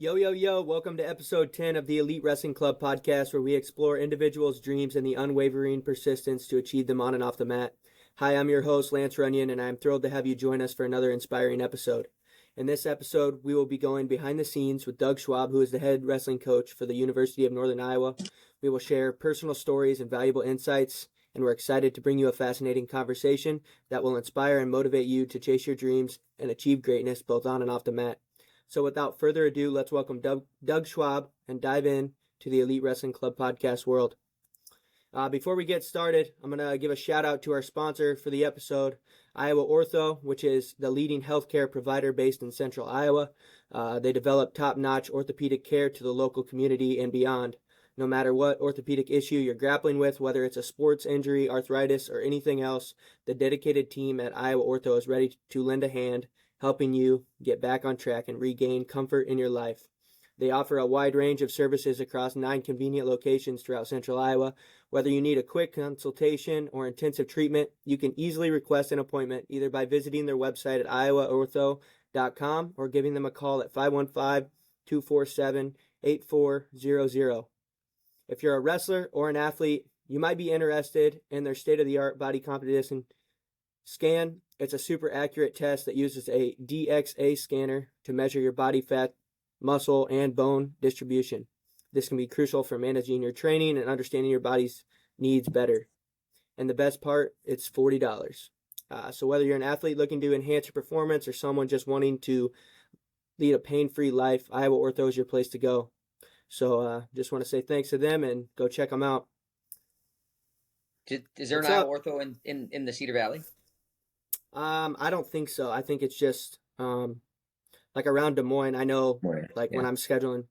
Yo, yo, yo, welcome to episode 10 of the Elite Wrestling Club podcast, where we explore individuals' dreams and the unwavering persistence to achieve them on and off the mat. Hi, I'm your host, Lance Runyon, and I'm thrilled to have you join us for another inspiring episode. In this episode, we will be going behind the scenes with Doug Schwab, who is the head wrestling coach for the University of Northern Iowa. We will share personal stories and valuable insights, and we're excited to bring you a fascinating conversation that will inspire and motivate you to chase your dreams and achieve greatness both on and off the mat. So without further ado, let's welcome Doug Schwab and dive in to the Elite Wrestling Club podcast world. Before we get started, I'm going to give a shout out to our sponsor for the episode, Iowa Ortho, which is the leading healthcare provider based in central Iowa. They develop top-notch orthopedic care to the local community and beyond. No matter what orthopedic issue you're grappling with, whether it's a sports injury, arthritis, or anything else, the dedicated team at Iowa Ortho is ready to lend a hand, helping you get back on track and regain comfort in your life. They offer a wide range of services across 9 convenient locations throughout central Iowa. Whether you need a quick consultation or intensive treatment, you can easily request an appointment either by visiting their website at iowaortho.com or giving them a call at 515-247-8400. If you're a wrestler or an athlete, you might be interested in their state-of-the-art body composition scan. It's a super accurate test that uses a DXA scanner to measure your body fat, muscle, and bone distribution. This can be crucial for managing your training and understanding your body's needs better. And the best part, it's $40. So whether you're an athlete looking to enhance your performance or someone just wanting to lead a pain-free life, Iowa Ortho is your place to go. So just want to say thanks to them and go check them out. Is there an What's Iowa up? Ortho in the Cedar Valley? I don't think so. I think it's just like around Des Moines. I know, Right. like Yeah. when I'm scheduling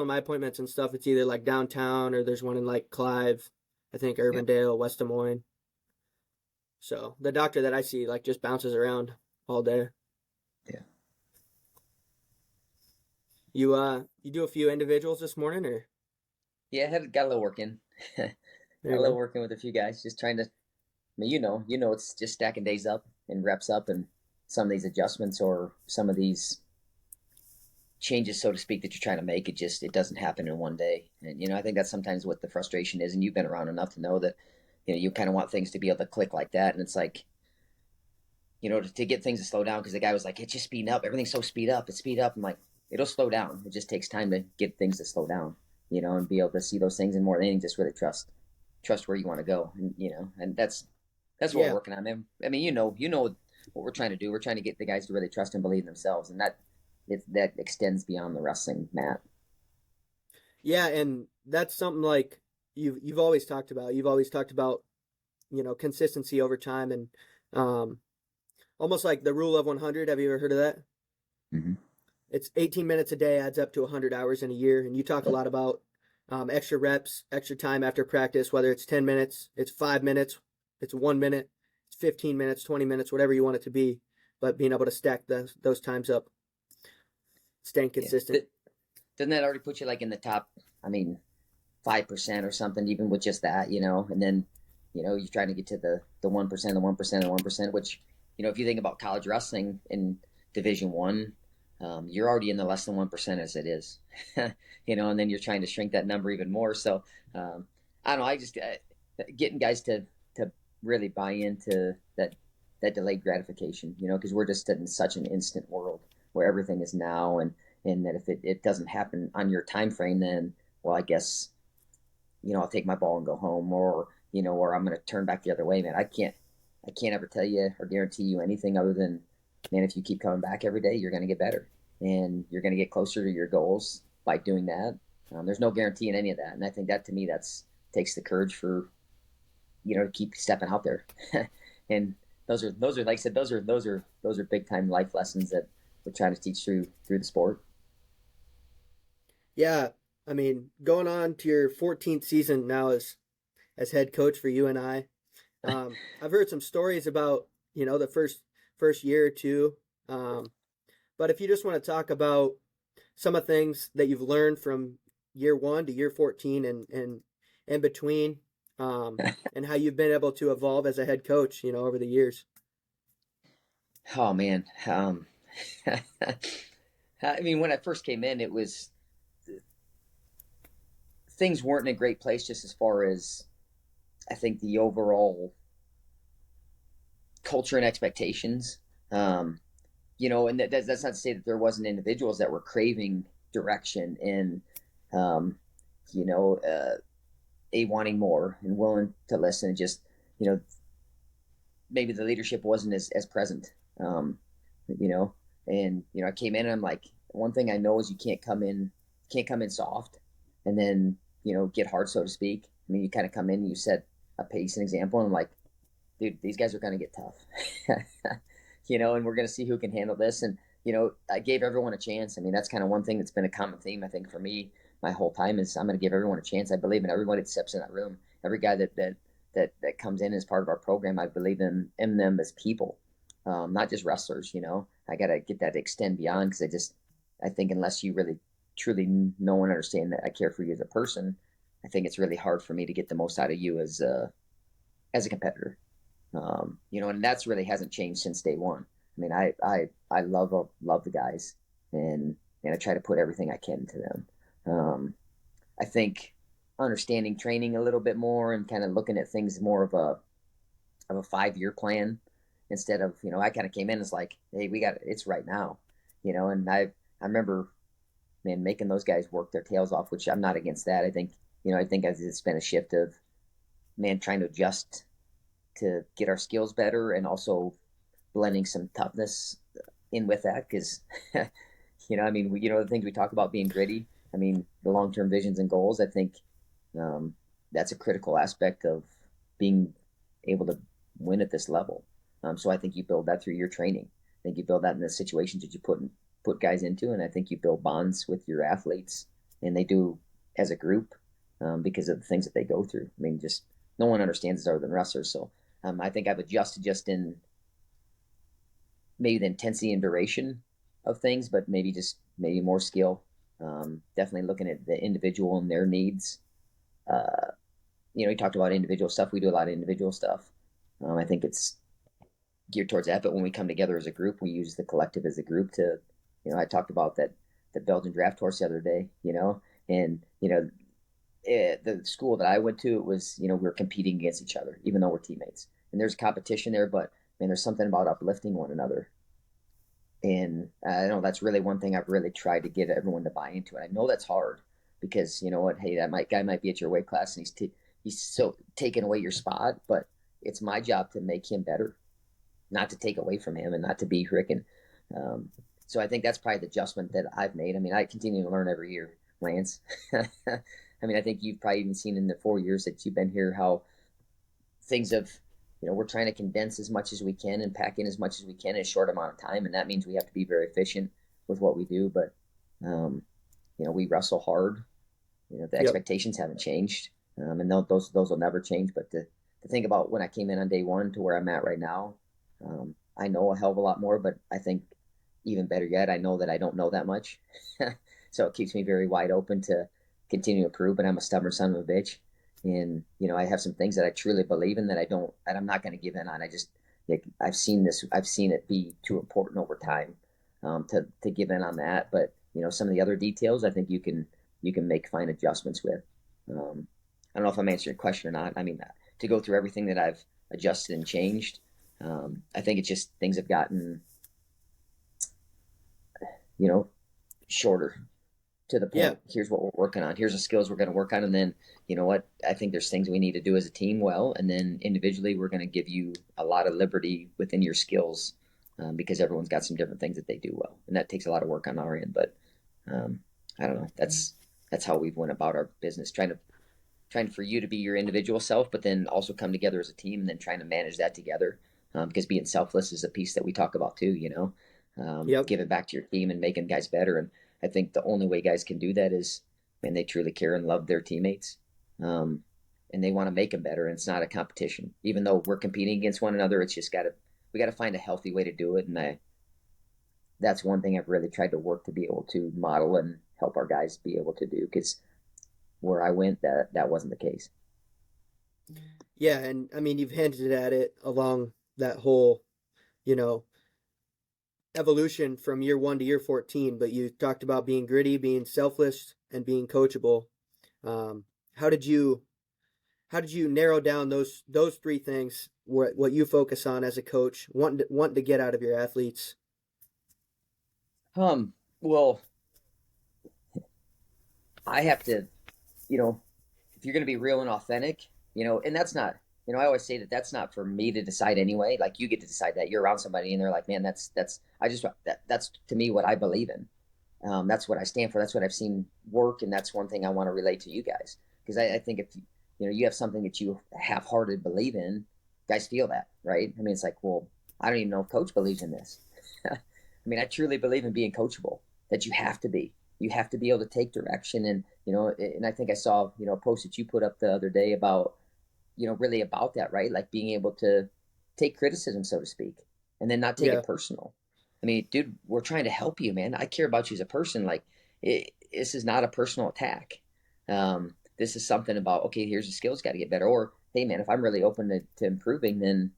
my appointments and stuff, it's either like downtown or there's one in like Clive, I think Yeah. Urbandale, West Des Moines. So the doctor that I see like just bounces around all day. Yeah. You do a few individuals this morning, or Yeah. Got a little work in. there Got a you little go. working with a few guys, just trying to. I mean, it's just stacking days up and reps up, and some of these adjustments or some of these changes, so to speak, that you're trying to make. It doesn't happen in one day, and I think that's sometimes what the frustration is. And you've been around enough to know that, you kind of want things to be able to click like that, and it's like, to get things to slow down, because the guy was like, it's just speeding up. Everything's so speed up. It's speed up. I'm like, it'll slow down. It just takes time to get things to slow down, and be able to see those things, and more than anything, just really trust where you want to go. And that's what we're Yeah, working on. I mean, what we're trying to do. We're trying to get the guys to really trust and believe in themselves, and that extends beyond the wrestling mat. yeah, and that's something like you've always talked about. You've always talked about consistency over time and um, almost like the rule of 100. Have you ever heard of that? Mm-hmm. It's 18 minutes a day adds up to 100 hours in a year. And you talk a lot about extra reps, extra time after practice, whether it's 10 minutes, it's 5 minutes, it's 1 minute, it's 15 minutes, 20 minutes, whatever you want it to be. But being able to stack those times up, staying Yeah. consistent. Doesn't that already put you like in the top? I mean, 5% or something, even with just that, and then, you're trying to get to the 1%, the 1%, the 1%, which, if you think about college wrestling in Division 1, you're already in the less than 1% as it is, and then you're trying to shrink that number even more. So, I don't know. I just getting guys to really buy into that delayed gratification, because we're just in such an instant world where everything is now, and that if it doesn't happen on your time frame, then, well, I guess, I'll take my ball and go home, or I'm going to turn back the other way, man. I can't ever tell you or guarantee you anything other than, man, if you keep coming back every day, you're going to get better, and you're going to get closer to your goals by doing that. There's no guarantee in any of that, and I think that, to me, that's takes the courage for, to keep stepping out there. And those are like I said, those are big time life lessons that we're trying to teach through the sport. Yeah, I mean, going on to your 14th season now as head coach for UNI. I've heard some stories about the first year or two, but if you just want to talk about some of the things that you've learned from year 1 to year 14 and in between, and how you've been able to evolve as a head coach, over the years. Oh man, I mean, when I first came in, it was things weren't in a great place just as far as I think the overall culture and expectations. Um, and that's not to say that there wasn't individuals that were craving direction and, um, you know, a wanting more and willing to listen. And just, you know, maybe the leadership wasn't as present, um, you know, and, I came in and I'm like, one thing I know is you can't come in soft and then, get hard, so to speak. I mean, you kind of come in, and you set a pace and example, and I'm like, dude, these guys are going to get tough, and we're going to see who can handle this. And, I gave everyone a chance. I mean, that's kind of one thing that's been a common theme, I think, for me my whole time is I'm going to give everyone a chance. I believe in everybody that steps in that room. Every guy that comes in as part of our program, I believe in them as people, not just wrestlers. I got to get that to extend beyond because I think unless you really truly know and understand that I care for you as a person, I think it's really hard for me to get the most out of you as a competitor. And that's really hasn't changed since day one. I mean, I love the guys, and I try to put everything I can into them. I think understanding training a little bit more and kind of looking at things more of a 5 year plan instead of I kind of came in as like, hey, it's right now, and I remember, man, making those guys work their tails off, which I'm not against that. I think as it's been a shift of man trying to adjust to get our skills better and also blending some toughness in with that because I mean the things we talk about being gritty. I mean the long-term visions and goals. I think that's a critical aspect of being able to win at this level. So I think you build that through your training. I think you build that in the situations that you put guys into, and I think you build bonds with your athletes, and they do as a group because of the things that they go through. I mean, just no one understands it other than wrestlers. So I think I've adjusted just in maybe the intensity and duration of things, but maybe more skill. Definitely looking at the individual and their needs. You talked about individual stuff. We do a lot of individual stuff. I think it's geared towards that. But when we come together as a group, we use the collective as a group to, I talked about that the Belgian draft horse the other day, and the school that I went to, it was, we were competing against each other, even though we're teammates. And there's competition there, but man, there's something about uplifting one another. And I know that's really one thing I've really tried to get everyone to buy into. And I know that's hard because you know what? Hey, guy might be at your weight class and he's so taking away your spot, but it's my job to make him better, not to take away from him and not to be freaking. So I think that's probably the adjustment that I've made. I mean, I continue to learn every year, Lance. I mean, I think you've probably even seen in the 4 years that you've been here how things have, we're trying to condense as much as we can and pack in as much as we can in a short amount of time. And that means we have to be very efficient with what we do. But, we wrestle hard. The Yep. expectations haven't changed. And those will never change. But to think about when I came in on day one to where I'm at right now, I know a hell of a lot more, but I think even better yet, I know that I don't know that much. So it keeps me very wide open to continue to improve, but I'm a stubborn son of a bitch. And, I have some things that I truly believe in that I'm not going to give in on. I've seen it be too important over time, to give in on that. But, some of the other details, I think you can make fine adjustments with. I don't know if I'm answering your question or not. I mean, to go through everything that I've adjusted and changed, I think it's just things have gotten, shorter to the Yeah. point. Here's what we're working on. Here's the skills we're going to work on. And then, you know what? I think there's things we need to do as a team well. And then individually, we're going to give you a lot of liberty within your skills because everyone's got some different things that they do well. And that takes a lot of work on our end. But I don't know. That's how we've went about our business, trying for you to be your individual self, but then also come together as a team and then trying to manage that together. Because being selfless is a piece that we talk about too, Yep. giving back to your team and making guys better. And I think the only way guys can do that is when they truly care and love their teammates. And they want to make them better. And it's not a competition, even though we're competing against one another. It's just we got to find a healthy way to do it. And that's one thing I've really tried to work to be able to model and help our guys be able to do. Cause where I went, that wasn't the case. Yeah, and I mean you've hinted at it along that whole, you know, evolution from year 1 to year 14, but you talked about being gritty, being selfless, and being coachable. Um, how did you narrow down those three things? What you focus on as a coach, wanting to get out of your athletes? Well, I have to, you know, if you're going to be real and authentic, and that's not, I always say that that's not for me to decide anyway. Like you get to decide that you're around somebody and they're like, man, that's to me what I believe in. That's what I stand for. That's what I've seen work. And that's one thing I want to relate to you guys. Because I think if, you have something that you half-hearted believe in, guys feel that, right? I mean, it's like, well, I don't even know if coach believes in this. I mean, I truly believe in being coachable, that you have to be. You have to be able to take direction. And I think I saw, a post that you put up the other day about, really about that, right? Like being able to take criticism, so to speak, and then not take Yeah, it personal. I mean, dude, we're trying to help you, man. I care about you as a person. Like, this is not a personal attack. This is something about, okay, here's the skills, got to get better. Or, hey, man, if I'm really open to improving, then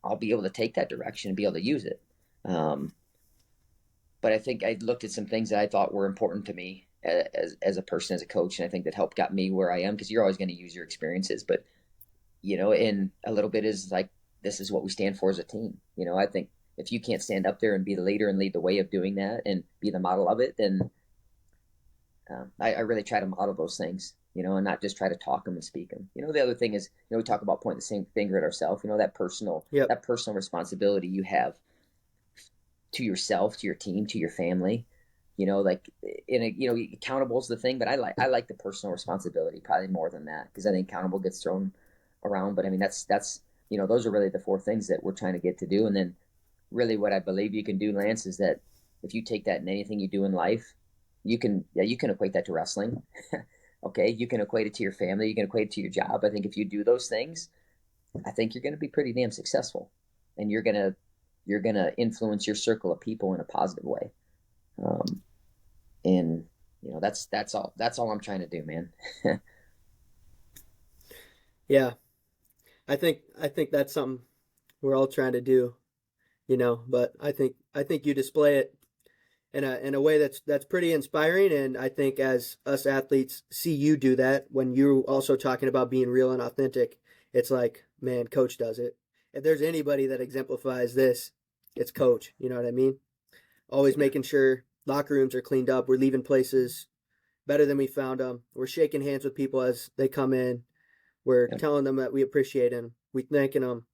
I'll be able to take that direction and be able to use it. Um, but I think I looked at some things that I thought were important to me as a person, as a coach, and I think that helped got me where I am, because you're always going to use your experiences, but and a little bit is like, this is what we stand for as a team. I think if you can't stand up there and be the leader and lead the way of doing that and be the model of it, then I really try to model those things, and not just try to talk them and speak them. The other thing is, we talk about pointing the same finger at ourselves. yep, That personal responsibility you have to yourself, to your team, to your family. Like accountable is the thing, but I like the personal responsibility probably more than that, because I think accountable gets thrown around. But I mean, that's those are really the four things that we're trying to get to do. And then really what I believe you can do, Lance, is that if you take that in anything you do in life, you can equate that to wrestling. Okay, you can equate it to your family, you can equate it to your job. I think if you do those things, I think you're going to be pretty damn successful, and you're gonna influence your circle of people in a positive way. Um, and that's all I'm trying to do, man. yeah. I think that's something we're all trying to do, But I think you display it in a way that's pretty inspiring, and I think as us athletes see you do that when you're also talking about being real and authentic, it's like, man, coach does it. If there's anybody that exemplifies this, it's coach. You know what I mean? Always Yeah. making sure locker rooms are cleaned up. We're leaving places better than we found them. We're shaking hands with people as they come in. We're Yep. telling them that we appreciate them. We thanking them.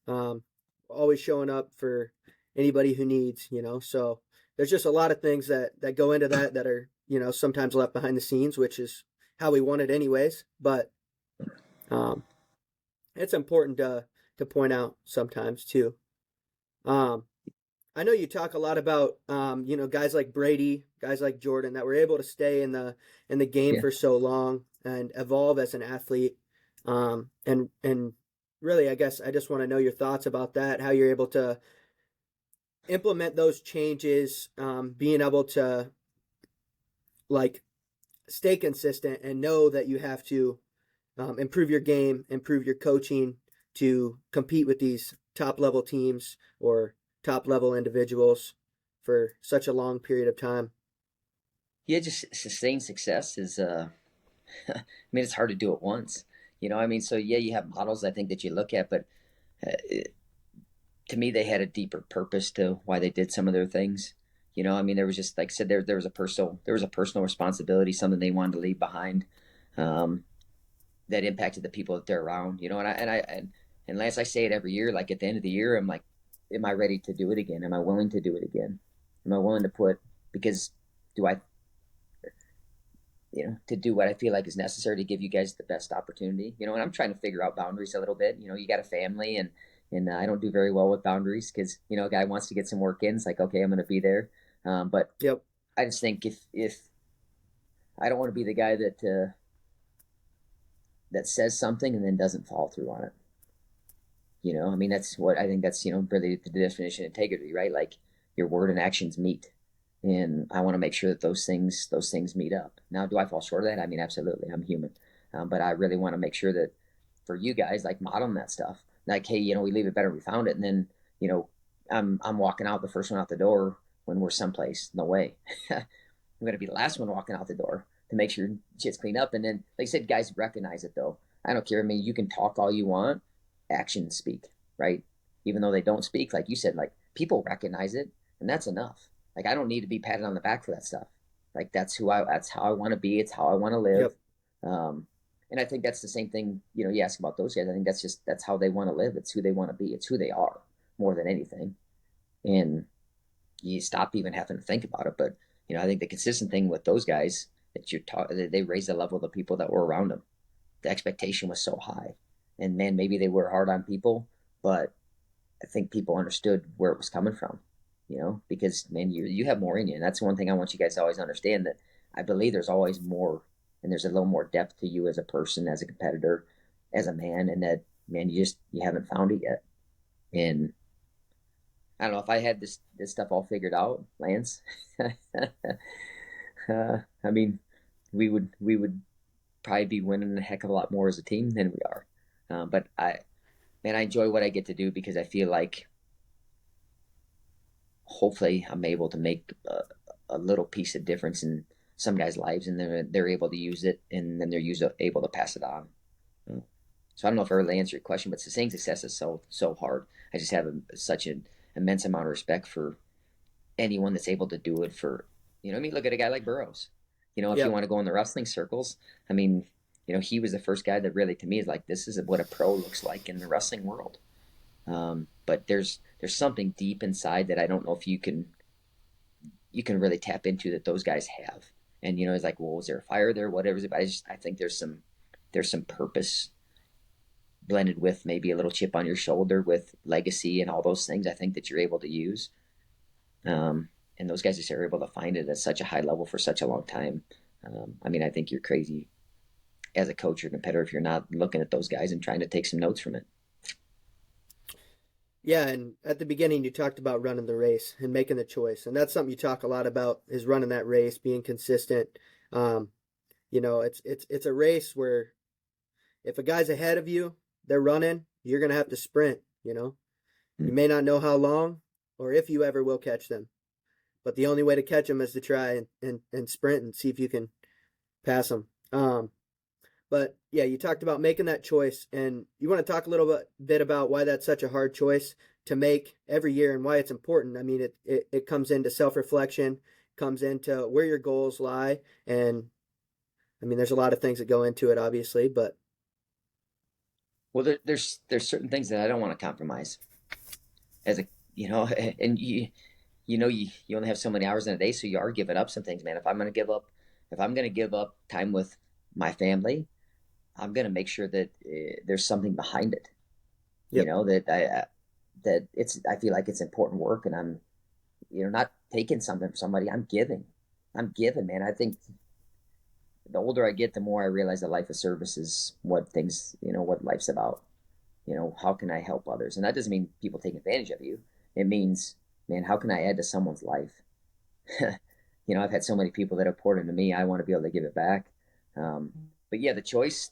Um, always showing up for anybody who needs. So there's just a lot of things that go into that are sometimes left behind the scenes, which is how we want it anyways. But um, it's important to point out sometimes too. Um, I know you talk a lot about guys like Brady, guys like Jordan that were able to stay in the game Yeah. for so long and evolve as an athlete. And really, I guess I just want to know your thoughts about that. How you're able to implement those changes, being able to like stay consistent and know that you have to improve your game, improve your coaching to compete with these top level teams or top level individuals for such a long period of time. Yeah, just sustained success is I mean, it's hard to do it once. I mean, so yeah, you have models I think that you look at, but to me they had a deeper purpose to why they did some of their things. I mean, there was just, like I said, there was a personal responsibility, something they wanted to leave behind, um, that impacted the people that they're around. And Lance, I say it every year. Like at the end of the year, I'm like, am I ready to do it again? Am I willing to do it again? Am I willing to put, because do I, to do what I feel like is necessary to give you guys the best opportunity. And I'm trying to figure out boundaries a little bit. You got a family, and I don't do very well with boundaries, because a guy wants to get some work in. It's like, okay, I'm going to be there, but Yep. I just think if I don't want to be the guy that says something and then doesn't follow through on it. I mean, that's what I think, that's really the definition of integrity, right? Like your word and actions meet. And I want to make sure that those things meet up. Now, do I fall short of that? I mean, absolutely. I'm human, but I really want to make sure that for you guys, like modeling that stuff, like, hey, we leave it better, we found it, and then I'm walking out the first one out the door when we're someplace. No way. I'm gonna be the last one walking out the door to make sure shit's cleaned up. And then, like I said, guys recognize it though. I don't care. I mean, you can talk all you want, actions speak, right? Even though they don't speak, like you said, like people recognize it, and that's enough. Like I don't need to be patted on the back for that stuff. Like that's how I want to be. It's how I want to live. Yep. Um, and I think that's the same thing. You know, you ask about those guys. I think that's how they want to live. It's who they want to be. It's who they are more than anything. And you stop even having to think about it. But you know, I think the consistent thing with those guys that they raised the level of the people that were around them. The expectation was so high, and man, maybe they were hard on people, but I think people understood where it was coming from. You know, because man, you have more in you, and that's one thing I want you guys to always understand, that I believe there's always more, and there's a little more depth to you as a person, as a competitor, as a man, and that man, you haven't found it yet. And I don't know if I had this stuff all figured out, Lance. I mean, we would probably be winning a heck of a lot more as a team than we are. But I enjoy what I get to do because I feel like hopefully I'm able to make a little piece of difference in some guys' lives, and they're able to use it, and then able to pass it on. So I don't know if I really answered your question, but saying success is so hard. I just have such an immense amount of respect for anyone that's able to do it. For I mean, look at a guy like Burroughs. You know, if you Yep. want to go in the wrestling circles, I mean, he was the first guy that really, to me, is like, this is what a pro looks like in the wrestling world. But there's something deep inside that I don't know if you can really tap into that those guys have. And it's like, well, was there a fire there? Whatever. But I think there's some purpose blended with maybe a little chip on your shoulder with legacy and all those things. I think that you're able to use. And those guys just are able to find it at such a high level for such a long time. I mean, I think you're crazy as a coach or competitor if you're not looking at those guys and trying to take some notes from it. Yeah, and at the beginning you talked about running the race and making the choice, and that's something you talk a lot about is running that race, being consistent. Um, it's a race where if a guy's ahead of you, they're running, you're gonna have to sprint. You Hmm. may not know how long or if you ever will catch them, but the only way to catch them is to try and sprint and see if you can pass them. But yeah, you talked about making that choice, and you want to talk a little bit about why that's such a hard choice to make every year and why it's important. I mean, it comes into self reflection, comes into where your goals lie, and I mean, there's a lot of things that go into it, obviously, but Well, there's certain things that I don't want to compromise as a and you only have so many hours in a day, so you are giving up some things, man. If I'm gonna give up time with my family, I'm gonna make sure that there's something behind it. yep, I feel like it's important work, and I'm not taking something from somebody. I'm giving, man. I think the older I get, the more I realize that life of service is what life's about. How can I help others? And that doesn't mean people take advantage of you. It means, man, how can I add to someone's life? I've had so many people that have poured into me. I want to be able to give it back. But yeah, the choice,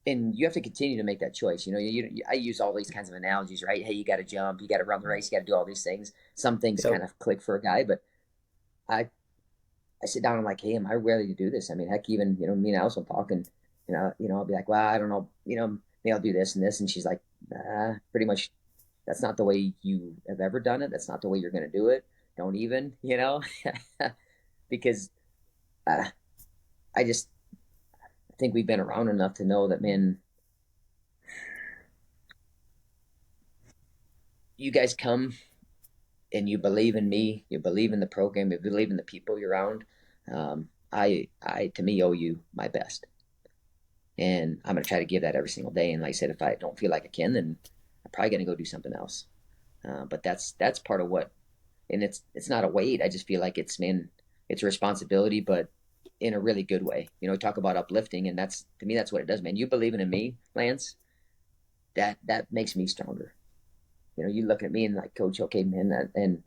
and you have to continue to make that choice. I use all these kinds of analogies, right? Hey, you got to jump, you got to run the race, you got to do all these things. Some things yep, kind of click for a guy, but I I sit down and I'm like, hey, am I ready to do this? I mean, heck, even me and Alice will talk, and I'll be like, well, I don't know, maybe I'll do this and this, and she's like, pretty much, that's not the way you have ever done it. That's not the way you're going to do it. Don't even, because uh, I think we've been around enough to know that, man, you guys come and you believe in me, you believe in the program, you believe in the people you're around. I to me owe you my best, and I'm going to try to give that every single day. And like I said, if I don't feel like I can, then I'm probably going to go do something else. But that's part of what, and it's not a weight. I just feel like it's a responsibility, but in a really good way. Talk about uplifting, and that's, to me, that's what it does, man. You believing in me, Lance, that makes me stronger. You look at me and like, coach, okay, man, and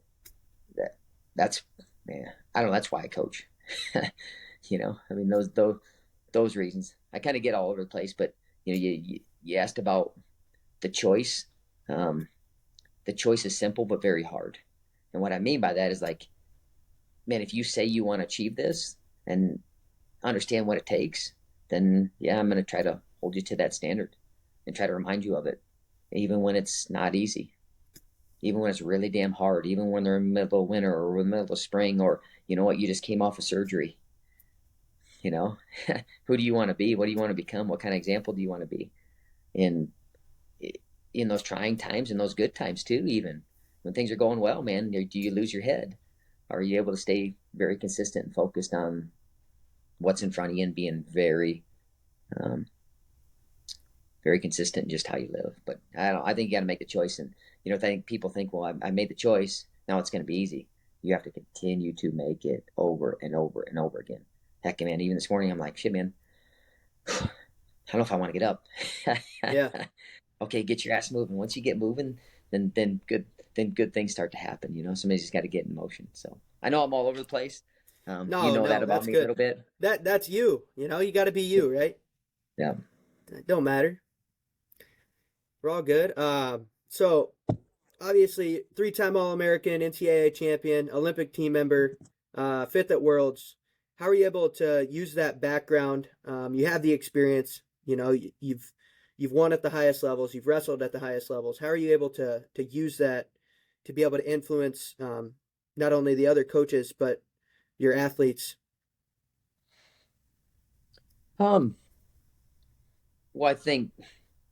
that's, man, I don't know. That's why I coach. I mean, those reasons. I kind of get all over the place, but you asked about the choice. Um, the choice is simple but very hard. And what I mean by that is like, man, if you say you want to achieve this and understand what it takes, then yeah, I'm going to try to hold you to that standard and try to remind you of it, even when it's not easy, even when it's really damn hard, even when they're in the middle of winter or in the middle of spring, or you know what, you just came off of surgery. You know, who do you want to be? What do you want to become? What kind of example do you want to be? In in those trying times and those good times too, even when things are going well, man, do you lose your head? Are you able to stay very consistent and focused on what's in front of you and being very, um, very consistent in just how you live? But I don't. I think you got to make the choice, and you know, I think people think, well, I made the choice. Now it's going to be easy. You have to continue to make it over and over and over again. Heck, man, even this morning, I'm like, shit, man, I don't know if I want to get up. Yeah. Okay, get your ass moving. Once you get moving, then good things start to happen. You know, somebody's just got to get in motion. So I know I'm all over the place. You No, know that no, about that's me a good. little bit. That's you. You know, you got to be you, right? Yeah. It don't matter. We're all good. So obviously, three-time All-American, NCAA champion, Olympic team member, fifth at Worlds. How are you able to use that background? You have the experience. You know, you've won at the highest levels. You've wrestled at the highest levels. How are you able to use that to be able to influence not only the other coaches but your athletes? Um. Well, I think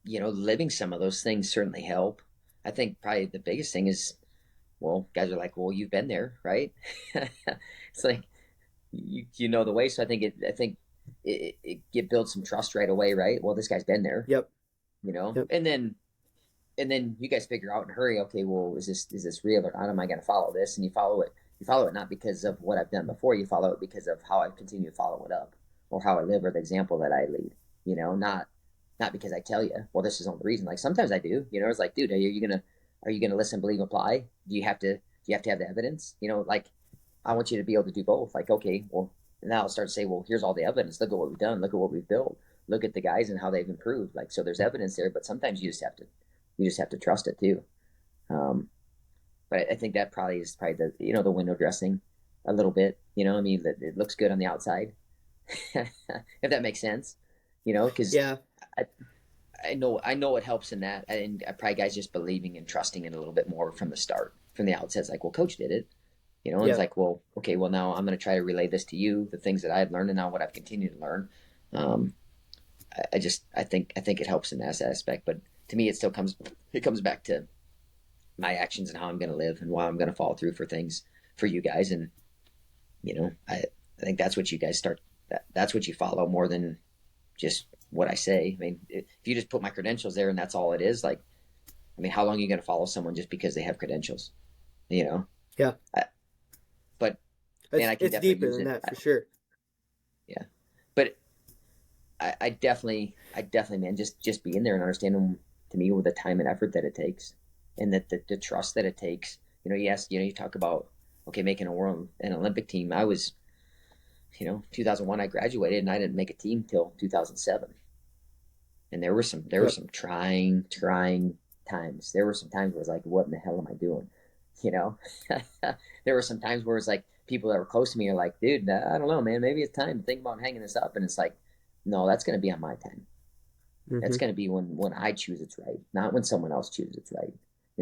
living some of those things certainly help. I think probably the biggest thing is, well, guys are like, well, you've been there, right? It's like you know the way. So I think it builds some trust right away, right? Well, this guy's been there, Yep. Yep. and then you guys figure out in a hurry, okay, well, is this real or not? Am I going to follow this? And you follow it. You follow it not because of what I've done before. You follow it because of how I continue to follow it up, or how I live, or the example that I lead. Not because I tell you, well, this is the only reason. Like sometimes I do. It's like, dude, are you gonna listen, believe, apply? Do you have to have the evidence? Like I want you to be able to do both. Like, okay, well, now I'll start to say, well, here's all the evidence. Look at what we've done. Look at what we've built. Look at the guys and how they've improved. Like, so there's evidence there, but sometimes you just have to trust it too. Um, but I think that probably is the the window dressing a little bit. I mean, it looks good on the outside, if that makes sense. Because Yeah. I, I know it helps in that, and probably guys just believing and trusting it a little bit more from the start, from the outset. It's like, well, coach did it. And it's Yeah. like, well, okay, well, now I'm going to try to relay this to you, the things that I've learned and now what I've continued to learn. Um, I think it helps in that aspect, but to me, it comes back to my actions and how I'm going to live and why I'm going to follow through for things for you guys. And, I think that's what you guys that's what you follow more than just what I say. I mean, if you just put my credentials there and that's all it is, like, I mean, how long are you going to follow someone just because they have credentials? You know, Yeah. I, but man, It's I can it's definitely deeper use than it. that for sure. Yeah, but I definitely, man, just being there and understanding, to me, with the time and effort that it takes, and that the trust that it takes. Yes, you talk about, okay, making an Olympic team. I was, 2001, I graduated, and I didn't make a team till 2007. And there were some Yep. trying times. There were some times where it was like, what in the hell am I doing? You know, there were some times where it's like people that were close to me are like, dude, I don't know, man, maybe it's time to think about hanging this up. And it's like, no, that's going to be on my time. That's Hmm. going to be when I choose it's right, not when someone else chooses it's right.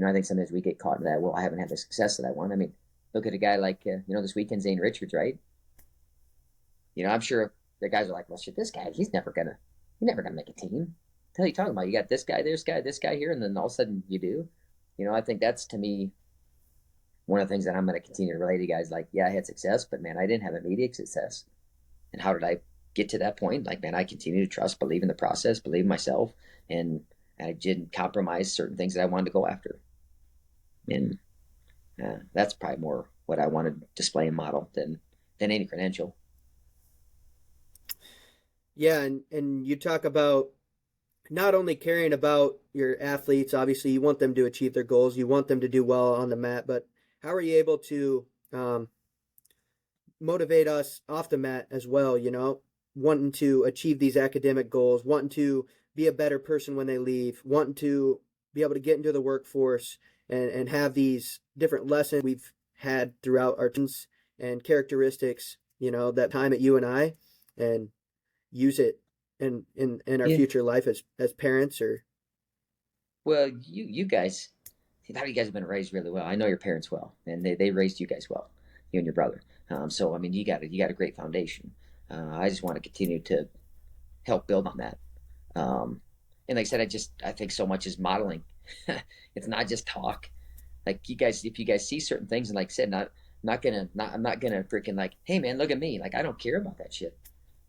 I think sometimes we get caught in that. Well, I haven't had the success that I want. I mean, look at a guy like this weekend, Zane Richards, right? I'm sure the guys are like, well, shit, this guy, he's never gonna make a team. What are you talking about? You got this guy here, and then all of a sudden you do. I think that's, to me, one of the things that I'm going to continue to relate to guys. Like, yeah, I had success, but man, I didn't have immediate success. And how did I get to that point? Like, man, I continue to trust, believe in the process, believe in myself, and I didn't compromise certain things that I wanted to go after. And that's probably more what I want to display and model than any credential. Yeah, and you talk about not only caring about your athletes, obviously you want them to achieve their goals, you want them to do well on the mat, but how are you able to motivate us off the mat as well, wanting to achieve these academic goals, wanting to be a better person when they leave, wanting to be able to get into the workforce and have these different lessons we've had throughout our teams and characteristics, that time at UNI, and use it in our Yeah. future life as parents or. Well, you guys, a lot of you guys have been raised really well. I know your parents well, and they raised you guys well, you and your brother. So I mean, you got a great foundation. I just want to continue to help build on that. And like I said, I think so much is modeling. It's not just talk. Like you guys, if you guys see certain things, and like I said, I'm not gonna freaking like, hey man, look at me. Like I don't care about that shit.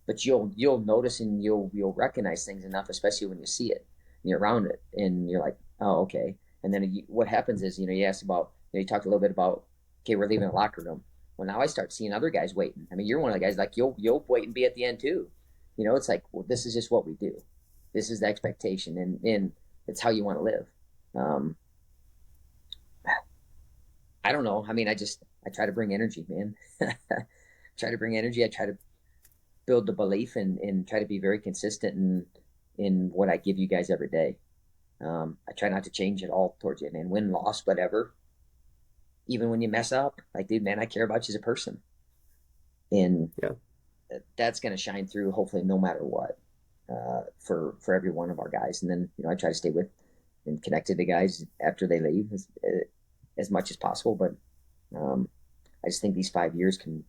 But you'll notice and you'll recognize things enough, especially when you see it and you're around it, and you're like, oh okay. And then what happens is, you asked about, you talked a little bit about, okay, we're leaving the locker room. Well, now I start seeing other guys waiting. I mean, you're one of the guys like you'll wait and be at the end too. It's like, well, this is just what we do. This is the expectation, and it's how you want to live. Um, I don't know. I mean, I try to bring energy, man. Try to bring energy. I try to build the belief and try to be very consistent in what I give you guys every day. I try not to change at all towards you, man. Win, loss, whatever. Even when you mess up, like, dude, man, I care about you as a person, and Yeah. that's gonna shine through, hopefully, no matter what, for every one of our guys. And then I try to stay with and connected to guys after they leave as much as possible. But I just think these 5 years can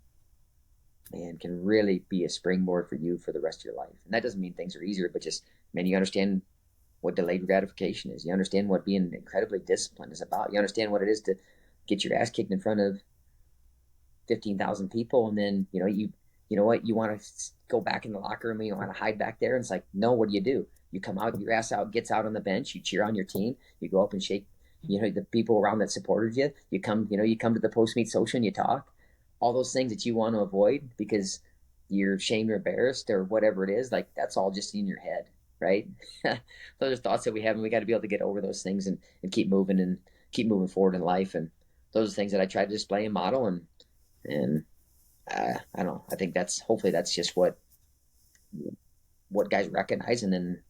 really be a springboard for you for the rest of your life. And that doesn't mean things are easier, but just, man, you understand what delayed gratification is. You understand what being incredibly disciplined is about. You understand what it is to get your ass kicked in front of 15,000 people, and then you know what, you want to go back in the locker room and you want to hide back there, and it's like, no, what do? You come out, your ass out gets out on the bench, you cheer on your team, you go up and shake the people around that supported you. You come to the post meet social and you talk. All those things that you want to avoid because you're ashamed or embarrassed or whatever it is, like that's all just in your head, right? Those are thoughts that we have, and we got to be able to get over those things and keep moving and keep moving forward in life. And those are things that I try to display and model, and I don't know. I think hopefully that's just what guys recognize, and then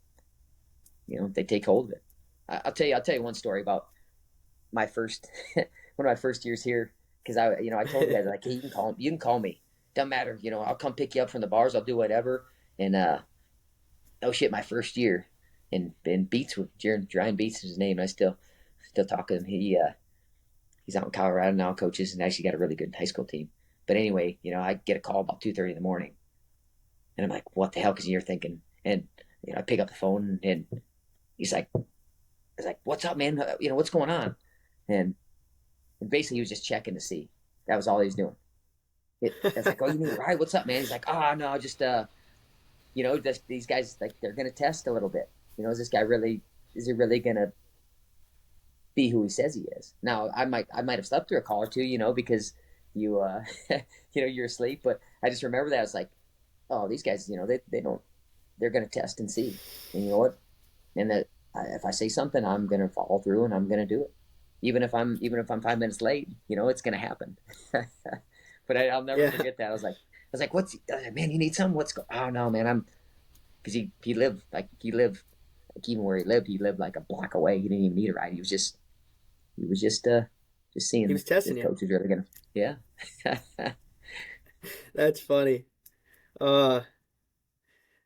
they take hold of it. I'll tell you one story about my first one of my first years here, because I told the guys, like, hey, you can call me, doesn't matter, I'll come pick you up from the bars, I'll do whatever. And oh shit, my first year, and Beats with Ryan Beats is his name, and I still talk to him. He's out in Colorado now, coaches, and actually got a really good high school team. But anyway, I get a call about 2:30 in the morning, and I'm like, what the hell? Because you're thinking, and I pick up the phone, and he's like, what's up, man? What's going on? And basically he was just checking to see. That was all he was doing. It's like, oh, you need a ride? What's up, man? He's like, oh no, just these guys, like, they're gonna test a little bit. Is this guy really? Is he really gonna be who he says he is? Now, I might have slept through a call or two, because you you're asleep. But I just remember that. I was like, oh, these guys, they don't. They're gonna test and see. And you know what? And that if I say something, I'm gonna follow through and I'm gonna do it. Even if I'm 5 minutes late, it's gonna happen. But I'll never forget that. I was like, what's man? You need something? What's going? Oh no, man, because he lived like even where he lived like a block away. He didn't even need a ride. He was just seeing He was testing if you. coach was really gonna. Yeah. That's funny. Uh,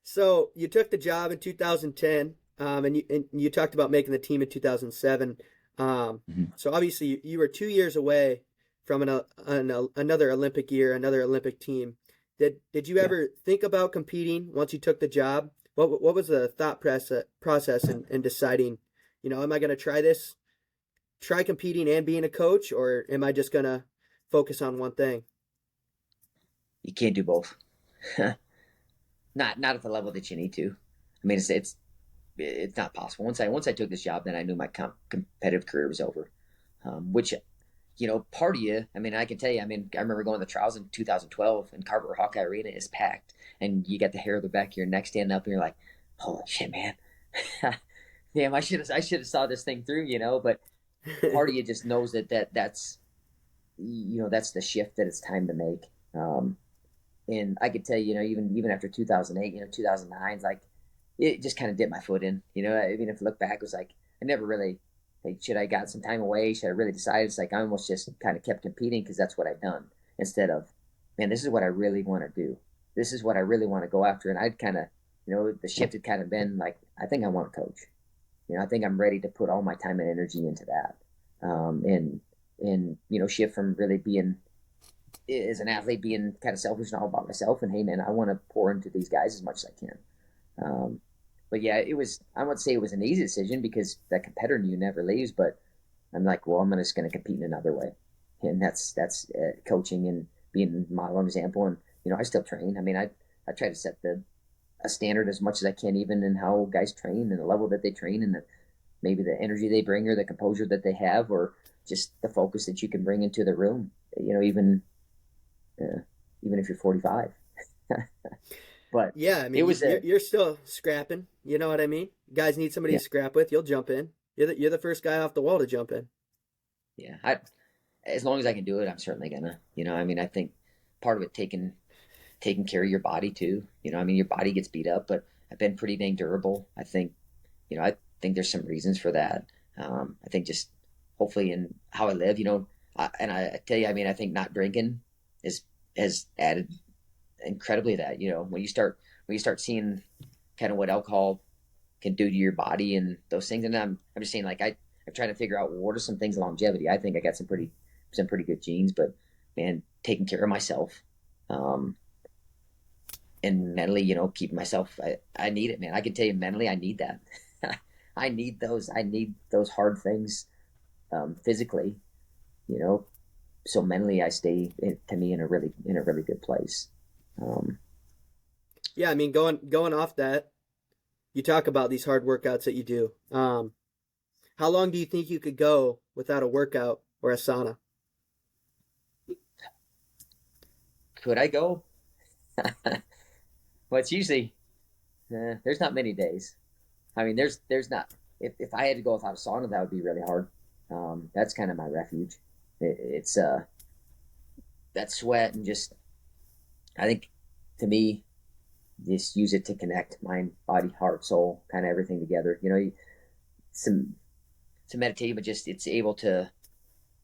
so you took the job in 2010, and you talked about making the team in 2007. Mhm. So obviously you were 2 years away from another Olympic year, another Olympic team. Did you Yeah. ever think about competing once you took the job? What was the thought process in deciding, am I going to try competing and being a coach, or am I just going to focus on one thing? You can't do both. Not at the level that you need to. I mean, it's not possible. Once I took this job, then I knew my competitive career was over. Which, part of you. I mean, I can tell you. I mean, I remember going to the trials in 2012, and Carver Hawkeye Arena is packed, and you got the hair of the back of your neck standing up, and you're like, "Holy shit, man! Damn, I should have saw this thing through." But part of you just knows that's that's the shift that it's time to make. And I could tell you, even after 2008, 2009, like, it just kind of dipped my foot in. I mean, if I look back, it was like I never really. Hey, should I got some time away? Should I really decide? It's like I almost just kind of kept competing because that's what I've done instead of, man, this is what I really want to do. This is what I really want to go after. And I'd kind of, the shift had kind of been like, I think I want to coach. I think I'm ready to put all my time and energy into that. And shift from really being as an athlete, being kind of selfish and all about myself. And hey, man, I want to pour into these guys as much as I can. But yeah, I wouldn't say it was an easy decision because that competitor in you never leaves, but I'm like, well, I'm just going to compete in another way. And that's coaching and being a model and example. And, I still train. I mean, I try to set a standard as much as I can, even in how guys train and the level that they train and maybe the energy they bring or the composure that they have, or just the focus that you can bring into the room, even if you're 45. But Yeah, I it mean, was you're still scrapping. You know what I mean? Guys need somebody yeah, to scrap with. You'll jump in. You're the first guy off the wall to jump in. yeah. As long as I can do it, I'm certainly gonna. I mean, I think part of it taking care of your body too. I mean, your body gets beat up, but I've been pretty dang durable. I think there's some reasons for that. I think just hopefully in how I live, I tell you, I mean, I think not drinking is has added incredibly that, when you start seeing kind of what alcohol can do to your body and those things. And I'm just saying, like, I'm trying to figure out, well, what are some things of longevity. I think I got some pretty good genes, but man, taking care of myself, um, and mentally, keeping myself, I need it, man. I can tell you mentally, I need that. I need those hard things, physically, you know, so mentally I stay to me in a really good place. Um, Yeah, I mean, going off that, you talk about these hard workouts that you do. How long do you think you could go without a workout or a sauna? could I go? Well, it's usually, there's not many days. I mean, there's not. If I had to go without a sauna, that would be really hard. That's kind of my refuge. It's that sweat and just, I think, to me, just use it to connect mind, body, heart, soul, kind of everything together. Some meditative, but just it's able to,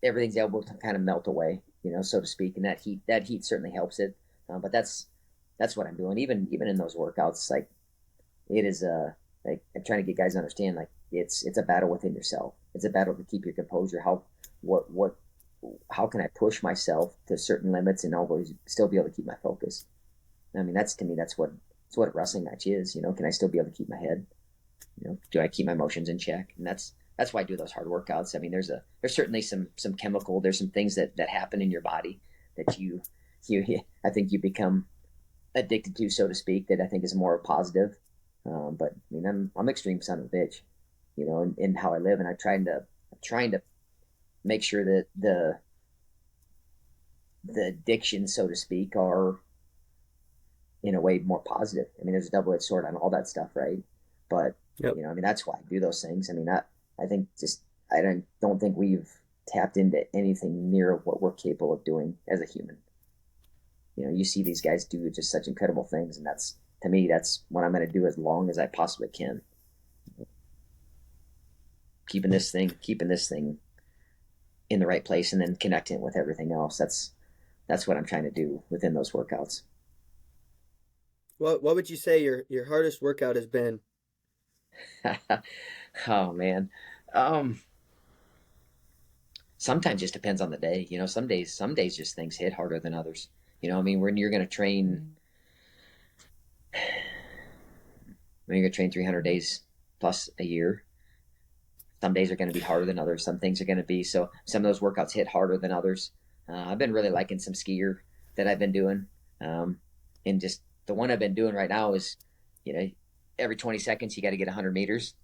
everything's able to kind of melt away, so to speak. And that heat certainly helps it. But that's what I'm doing. Even in those workouts, like it is like I'm trying to get guys to understand, like it's a battle within yourself. It's a battle to keep your composure. What how can I push myself to certain limits and always still be able to keep my focus? I mean, that's to me, that's what a wrestling match is. Can I still be able to keep my head? Do I keep my emotions in check? And that's why I do those hard workouts. I mean, there's certainly some chemical. There's some things that happen in your body that you I think you become addicted to, so to speak. That I think is more positive. But I mean, I'm extreme son of a bitch, in how I live, and I'm trying to make sure that the addictions, so to speak, are in a way more positive. I mean, there's a double-edged sword on all that stuff, right? But Yep. I mean, that's why I do those things. I mean, I think just I don't think we've tapped into anything near what we're capable of doing as a human. You see these guys do just such incredible things, and that's to me, that's what I'm going to do as long as I possibly can. Keeping this thing in the right place, and then connecting it with everything else. That's what I'm trying to do within those workouts. What would you say your hardest workout has been? Oh man. Um, Sometimes just depends on the day. Some days just things hit harder than others. I mean, when you're going to train 300 days plus a year, some days are going to be harder than others. Some things are going to be, so some of those workouts hit harder than others. I've been really liking some skier that I've been doing. And just the one I've been doing right now is, you know, every 20 seconds, you got to get 100 meters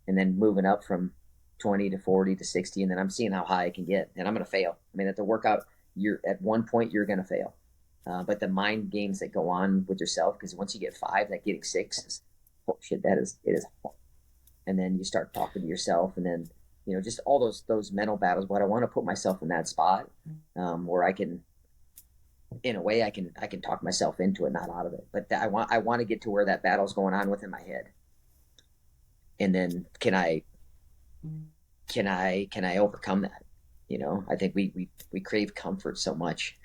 and then moving up from 20 to 40 to 60. And then I'm seeing how high I can get, and I'm going to fail. I mean, at the workout, you're at one point, you're going to fail. But the mind games that go on with yourself, because once you get 5, that getting 6 is, oh shit, it is. And then you start talking to yourself, and then, just all those mental battles. But I want to put myself in that spot, where I can, in a way, I can talk myself into it, not out of it. But I want to get to where that battle's going on within my head, and then can I can I overcome that? I think we crave comfort so much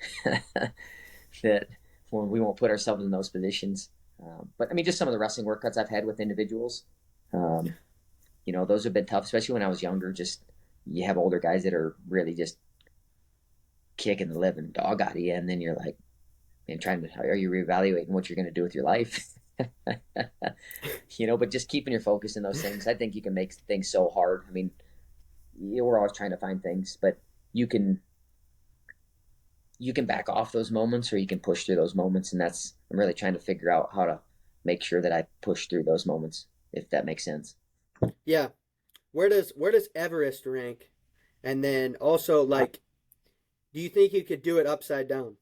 that when we won't put ourselves in those positions. But I mean, just some of the wrestling workouts I've had with individuals, um, those have been tough, especially when I was younger. Just you have older guys that are really just kicking the living dog out of you, and then you're like, and trying to, are you reevaluating what you're going to do with your life? But just keeping your focus in those things, I think you can make things so hard. I mean, we're always trying to find things, but you can you can back off those moments or you can push through those moments, and that's I'm really trying to figure out how to make sure that I push through those moments, if that makes sense. Yeah. Where does Everest rank? And then also, like, do you think you could do it upside down?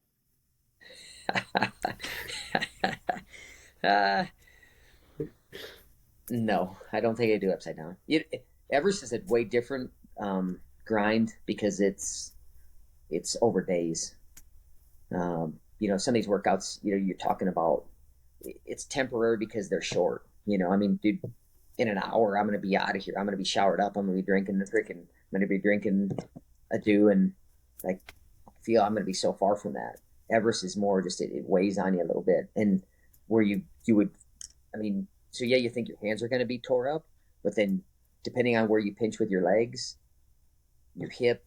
uh, no, I don't think I do upside down. Everest is a way different grind because it's over days. Some of these workouts, you're talking about, it's temporary because they're short. I mean, dude, in an hour, I'm going to be out of here. I'm going to be showered up. I'm going to be drinking the freaking, I'm going to be drinking a dew, and like, I feel I'm going to be so far from that. Everest is more just, it weighs on you a little bit. And where you would, I mean, so yeah, you think your hands are going to be tore up, but then depending on where you pinch with your legs, your hip.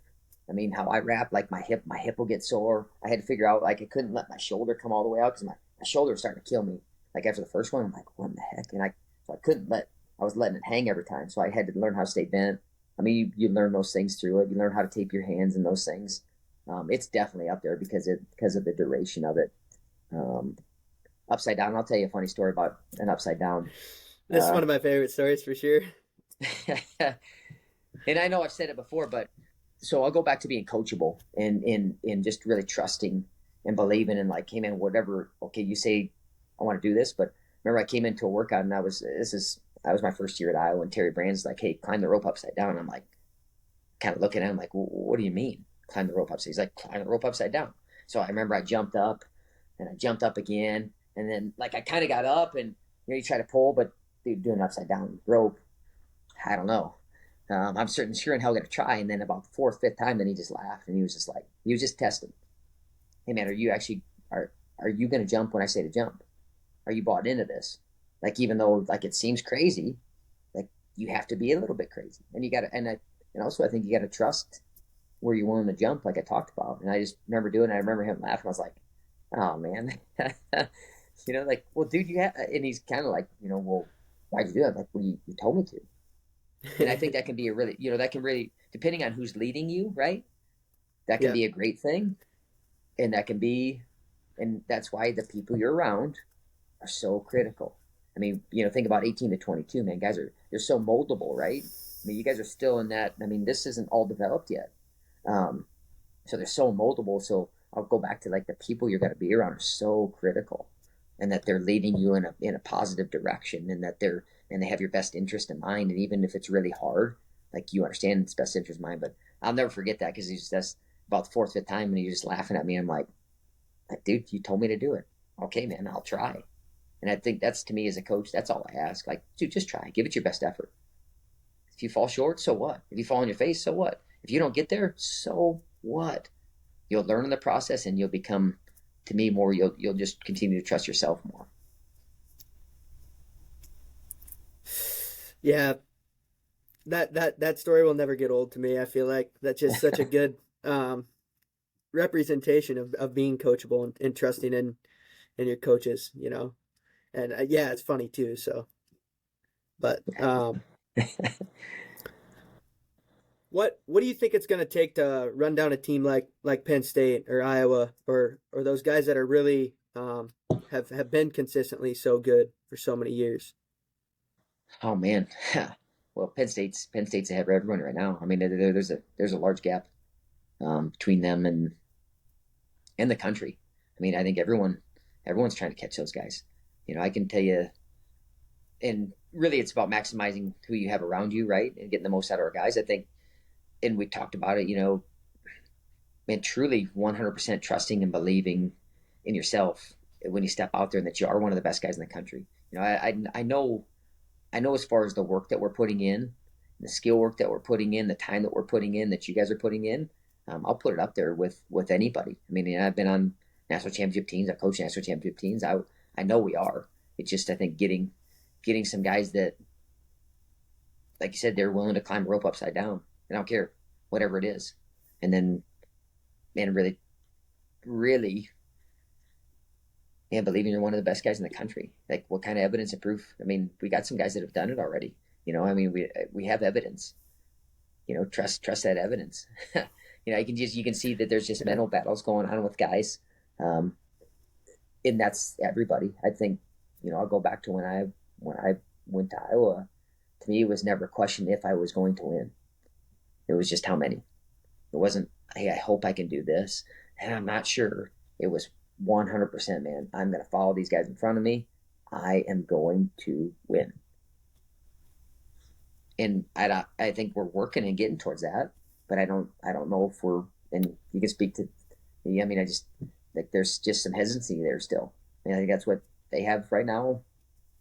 I mean, how I wrap, like my hip will get sore. I had to figure out, like, I couldn't let my shoulder come all the way out because my shoulder was starting to kill me. Like after the first one, I'm like, what in the heck? So I couldn't I was letting it hang every time. So I had to learn how to stay bent. I mean, you learn those things through it. You learn how to tape your hands and those things. It's definitely up there because of the duration of it. Um, Upside down. I'll tell you a funny story about an upside down. This is one of my favorite stories for sure. And I know I've said it before, but so I'll go back to being coachable and just really trusting and believing in, like, hey man, whatever. Okay, you say I want to do this, but remember I came into a workout and I was my first year at Iowa, and Terry Brand's like, hey, climb the rope upside down. And I'm like, kind of looking at him like, what do you mean climb the rope upside? He's like, climb the rope upside down. So I remember I jumped up and I jumped up again, and then like I kind of got up and you try to pull, but dude, doing upside down rope, I don't know. I'm certain sure in hell gonna try. And then about the fourth, fifth time, then he just laughed and he was just like, he was just testing. Hey man, are you gonna jump when I say to jump? Are you bought into this? Like, even though like it seems crazy, like you have to be a little bit crazy, and you gotta and also I think you gotta trust where you're willing to jump, like I talked about. And I just remember doing it. I remember him laughing. I was like, oh man, like, well, dude, you have, and he's kind of like, well, why'd you do it? Like, well, you told me to. And I think that can be a really, that can really, depending on who's leading you, right? That can Yeah. be a great thing. And and that's why the people you're around are so critical. I mean, think about 18 to 22, man. Guys they're so moldable, right? I mean, you guys are still in that. I mean, this isn't all developed yet. Um, so they're so moldable. So I'll go back to, like, the people you're going to be around are so critical, and that they're leading you in a positive direction, and that they have your best interest in mind. And even if it's really hard, like, you understand it's best interest in mind. But I'll never forget that, because that's about the fourth, fifth time, and he's just laughing at me. I'm like, dude, you told me to do it. Okay, man, I'll try. And I think that's, to me as a coach, that's all I ask. Like, dude, just try. Give it your best effort. If you fall short, so what? If you fall on your face, so what? If you don't get there, so what? You'll learn in the process, and you'll become, to me, more. You'll just continue to trust yourself more. Yeah, that story will never get old to me. I feel like that's just such a good representation of being coachable and trusting in your coaches. And yeah, it's funny too. So, but what do you think it's going to take to run down a team like Penn State or Iowa or those guys that are really have been consistently so good for so many years? Oh man, well, Penn State's ahead of everyone right now. I mean, there's a large gap between them and the country. I mean, I think everyone's trying to catch those guys. I can tell you, and really, it's about maximizing who you have around you, right, and getting the most out of our guys. I think, and we talked about it. And truly 100% trusting and believing in yourself when you step out there, and that you are one of the best guys in the country. I know as far as the work that we're putting in, the skill work that we're putting in, the time that we're putting in, that you guys are putting in, I'll put it up there with anybody. I mean, I've been on national championship teams. I've coached national championship teams. I know we are. It's just, I think, getting some guys that, like you said, they're willing to climb a rope upside down. I don't care, whatever it is. And then, man, really, really, yeah, believing you're one of the best guys in the country. Like, what kind of evidence and proof? I mean, we got some guys that have done it already. I mean, we have evidence. Trust that evidence. You can see that there's just mental battles going on with guys, and that's everybody. I think, I'll go back to when I went to Iowa. To me, it was never a question if I was going to win. It was just how many. It wasn't, hey, I hope I can do this, and I'm not sure. It was 100%, man. I'm going to follow these guys in front of me. I am going to win. And I think we're working and getting towards that, but I don't know if we're, and you can speak to me. I mean, I just, like, there's just some hesitancy there still. I think that's what they have right now,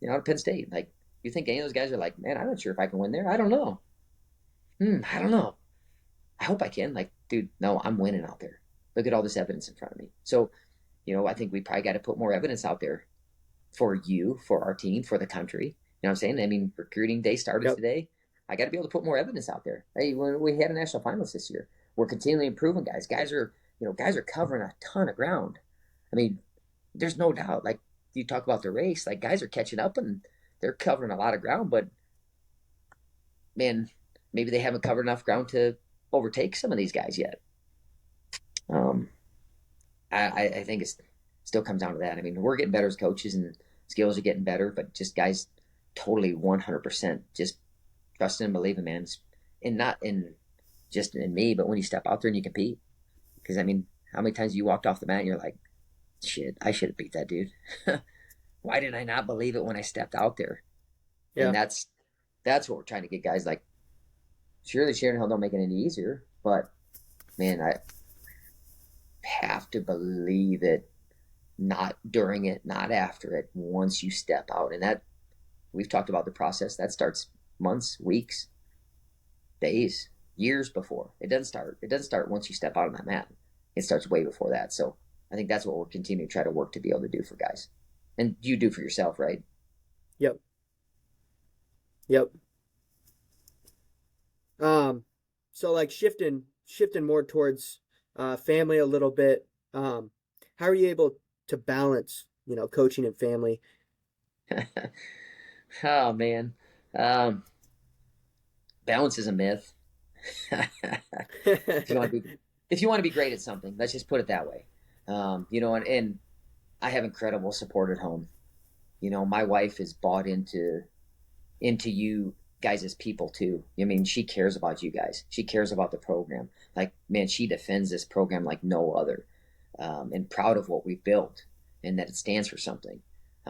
at Penn State. Like, you think any of those guys are like, man, I'm not sure if I can win there. I don't know. I don't know. I hope I can. Like, dude, no, I'm winning out there. Look at all this evidence in front of me. So, I think we probably got to put more evidence out there for you, for our team, for the country. You know what I'm saying? I mean, recruiting day started today. I got to be able to put more evidence out there. Hey, when we had a national finalist this year, we're continually improving, guys. Guys are covering a ton of ground. I mean, there's no doubt. Like, you talk about the race, like, guys are catching up and they're covering a lot of ground, but man, maybe they haven't covered enough ground to overtake some of these guys yet. I think it still comes down to that. I mean, we're getting better as coaches and skills are getting better, but just guys totally 100% just trusting and believing, man. And not in just in me, but when you step out there and you compete. Because, I mean, how many times you walked off the mat and you're like, shit, I should have beat that dude. Why did I not believe it when I stepped out there? Yeah. And that's what we're trying to get guys like. Surely Sharon Hill don't make it any easier, but man, I have to believe it, not during it, not after it, once you step out. And that, we've talked about the process, that starts months, weeks, days, years before. It doesn't start once you step out on that mat. It starts way before that. So I think that's what we're continuing to try to work to be able to do for guys. And you do for yourself, right? Yep. So like shifting more towards family a little bit. How are you able to balance, coaching and family? Oh man. Balance is a myth. if you want to be great at something, let's just put it that way. And I have incredible support at home. My wife is bought into you guys as people too. I mean, she cares about you guys. She cares about the program. Like, man, she defends this program like no other, and proud of what we've built and that it stands for something.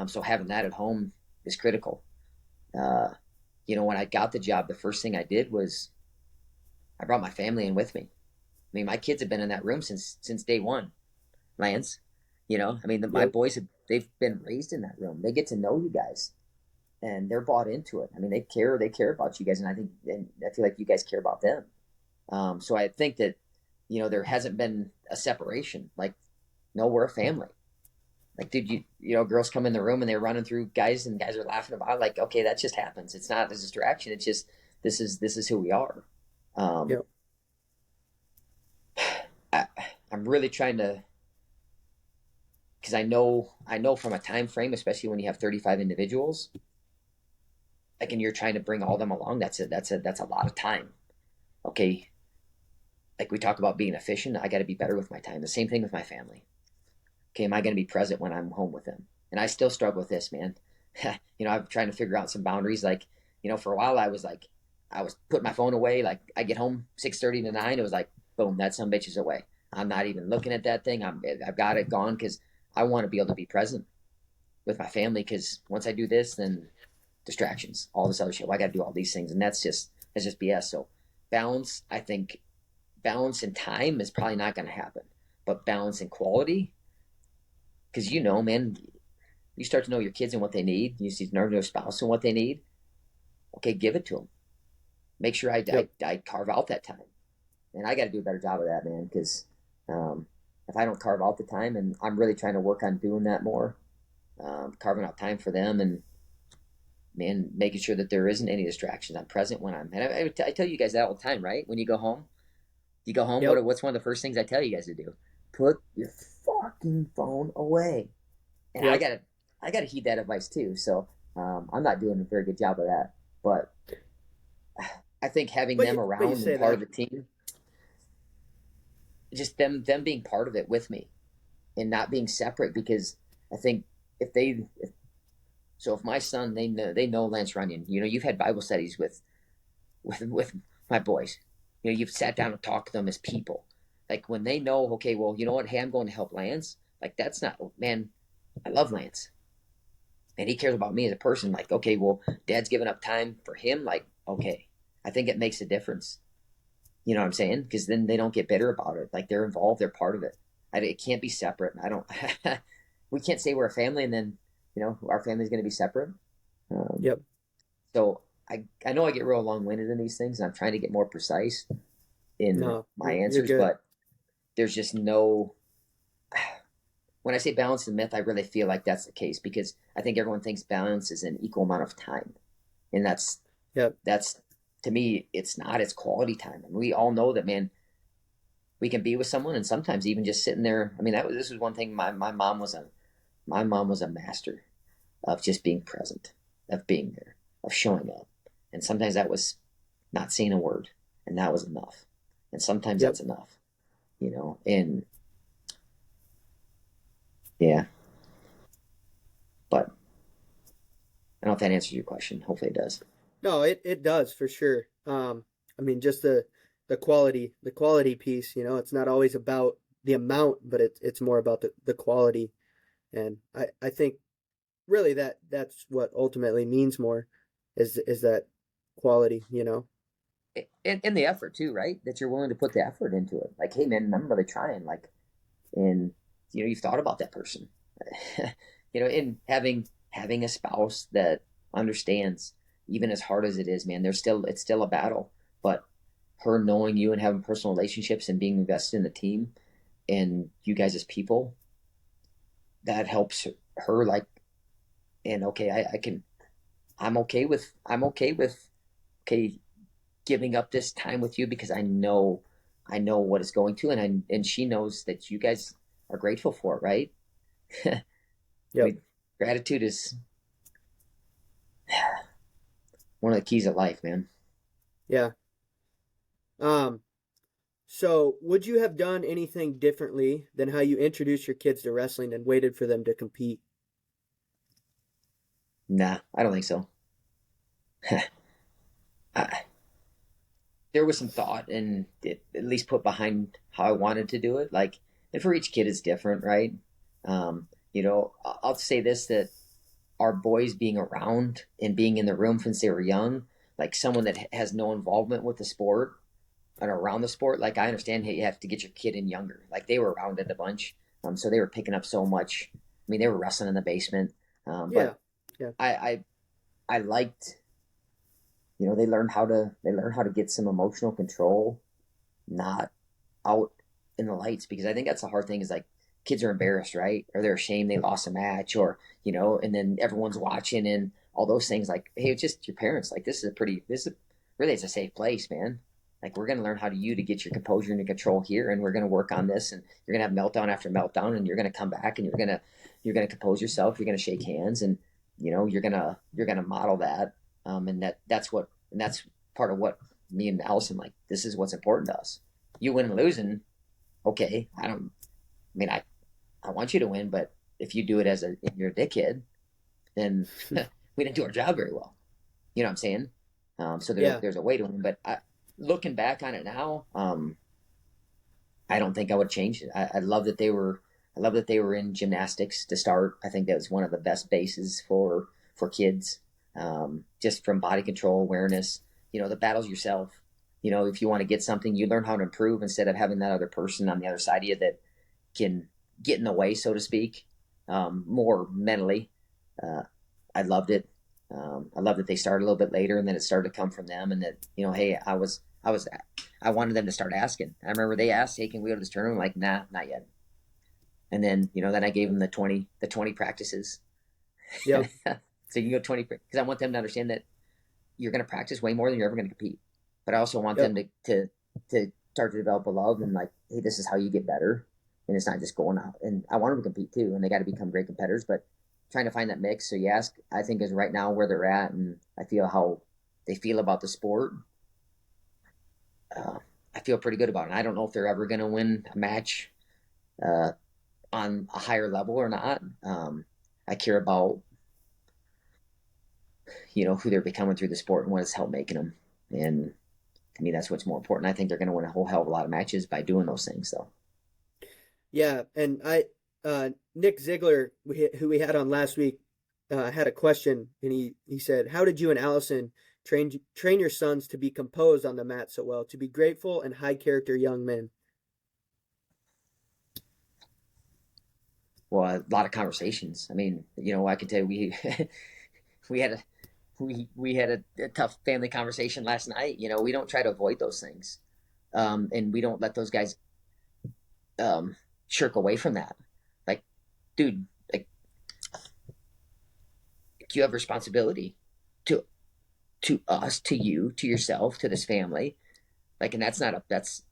So having that at home is critical. When I got the job, the first thing I did was I brought my family in with me. I mean, my kids have been in that room since day one, Lance. My boys they've been raised in that room. They get to know you guys, and they're bought into it. I mean, they care about you guys, and I feel like you guys care about them. So I think that there hasn't been a separation. Like, no, we're a family. Like, dude, girls come in the room and they're running through guys, and guys are laughing about it. Like, okay, that just happens. It's not a distraction. It's just this is who we are. I'm really trying to, because I know from a time frame, especially when you have 35 individuals, like, and you're trying to bring all them along. That's a lot of time. Okay, like we talk about being efficient. I got to be better with my time. The same thing with my family. Okay, am I going to be present when I'm home with them? And I still struggle with this, man. I'm trying to figure out some boundaries. Like, for a while I was putting my phone away. Like, I get home 6:30 to 9. It was like, boom, that some bitch is away. I'm not even looking at that thing. I've got it gone because I want to be able to be present with my family. Because once I do this, then distractions, all this other shit. Well, I got to do all these things, and that's just BS. So balance, I think, balance in time is probably not going to happen, but balance in quality. Because man, you start to know your kids and what they need. You see know your spouse and what they need. Okay, give it to them. make sure I, Yep. I, I carve out that time. And I got to do a better job of that, man, because if I don't carve out the time, and I'm really trying to work on doing that more, carving out time for them, and man, making sure that there isn't any distractions. I'm present when I'm, and I tell you guys that all the time, right? When you go home. Yep. What's one of the first things I tell you guys to do? Put your fucking phone away. And Yep. I gotta heed that advice too. So I'm not doing a very good job of that, but I think having them But you around and say part of that. the team, just them being part of it with me and not being separate, because I think if they if my son, they know Lance Runyon. You know, you've had Bible studies with my boys. You know, you've sat down and talked to them as people. Like when they know, okay, well, you know what? Hey, I'm going to help Lance. Like that's not, man. I love Lance, and he cares about me as a person. Like, okay, well, Dad's giving up time for him. Like, okay, I think it makes a difference. You know what I'm saying? Because then they don't get bitter about it. Like they're involved, they're part of it. It can't be separate. I don't. We can't say we're a family and then our family's going to be separate. Um, Yep. so I know I get real long winded in these things, and I'm trying to get more precise in No, my you're answers, good. but there's just no. When I say balance and myth, I really feel like that's the case, because I think everyone thinks balance is an equal amount of time, and Yep. that's to me, it's not. It's quality time, and we all know that, man. We can be with someone, and sometimes even just sitting there. I mean, this was one thing. My mom was a master of just being present, of being there, of showing up, and sometimes that was not saying a word, and that was enough, and sometimes Yep. that's enough, and yeah. But I don't know if that answers your question. Hopefully, it does. No, it does for sure. I mean, just the quality piece. You know, it's not always about the amount, but it's more about the quality. And I think really that's what ultimately means more is that quality. You know. And the effort too, right? That you're willing to put the effort into it. Like, hey man, I'm really trying. Like, and you've thought about that person. And having a spouse that understands, even as hard as it is, man. It's still a battle, but her knowing you and having personal relationships and being invested in the team and you guys as people, that helps her. Like, and okay, I can. I'm okay with okay giving up this time with you, because I know what it's going to, and she knows that you guys are grateful for it, right? I Yep. mean, gratitude is one of the keys of life, man. Yeah. Um. So, would you have done anything differently than how you introduced your kids to wrestling and waited for them to compete? Nah, I don't think so. I, there was some thought and at least put behind how I wanted to do it. Like, and for each kid, it's different, right? I'll say this, that our boys being around and being in the room since they were young, like someone that has no involvement with the sport and around the sport, like I understand, hey, you have to get your kid in younger. Like they were around it a bunch, so they were picking up so much. I mean, they were wrestling in the basement, Yeah. but Yeah. I liked, they learn how to get some emotional control, not out in the lights, because I think that's the hard thing is like kids are embarrassed, right? Or they're ashamed they lost a match, or and then everyone's watching and all those things. Like, hey, it's just your parents. Like, this is really, it's a safe place, man. Like, we're gonna learn how to get your composure and control here, and we're gonna work on this, and you're gonna have meltdown after meltdown, and you're gonna come back, and you're gonna compose yourself. You're gonna shake hands, and you're gonna model that, and that's part of what me and Allison, like. This is what's important to us. You win and losing, okay. I mean, I want you to win, but if you do it if you're a dickhead, then we didn't do our job very well. You know what I'm saying? So Yeah. there's a way to win, but looking back on it now, I don't think I would change it. I love that they were in gymnastics to start. I think that was one of the best bases for kids, just from body control, awareness. The battles yourself. If you want to get something, you learn how to improve instead of having that other person on the other side of you that can get in the way, so to speak, more mentally. Uh, I loved it. I love that they started a little bit later, and then it started to come from them, and that hey, I wanted them to start asking. I remember they asked, "Hey, can we go to this tournament?" I'm like, nah, not yet. And then then I gave them the 20 practices. Yep. So you can go 20 because I want them to understand that you're going to practice way more than you're ever going to compete. But I also want Yep. them to start to develop a love and like, hey, this is how you get better, and it's not just going out. And I want them to compete too, and they got to become great competitors. But trying to find that mix. So you ask, I think is right now where they're at, and I feel how they feel about the sport. Uh, I feel pretty good about it. And I don't know if they're ever going to win a match uh, on a higher level or not. I care about who they're becoming through the sport and what it's helped making them. And to me, that's what's more important. I think they're going to win a whole hell of a lot of matches by doing those things, though. Yeah, and Nick Ziegler, who we had on last week, had a question, and he said, "How did you and Allison train your sons to be composed on the mat so well, to be grateful and high character young men?" Well, a lot of conversations. I mean, I can tell you we had a we had a tough family conversation last night. We don't try to avoid those things, and we don't let those guys shirk away from that. Like, dude, like you have responsibility to us, to you, to yourself, to this family. Like, and that's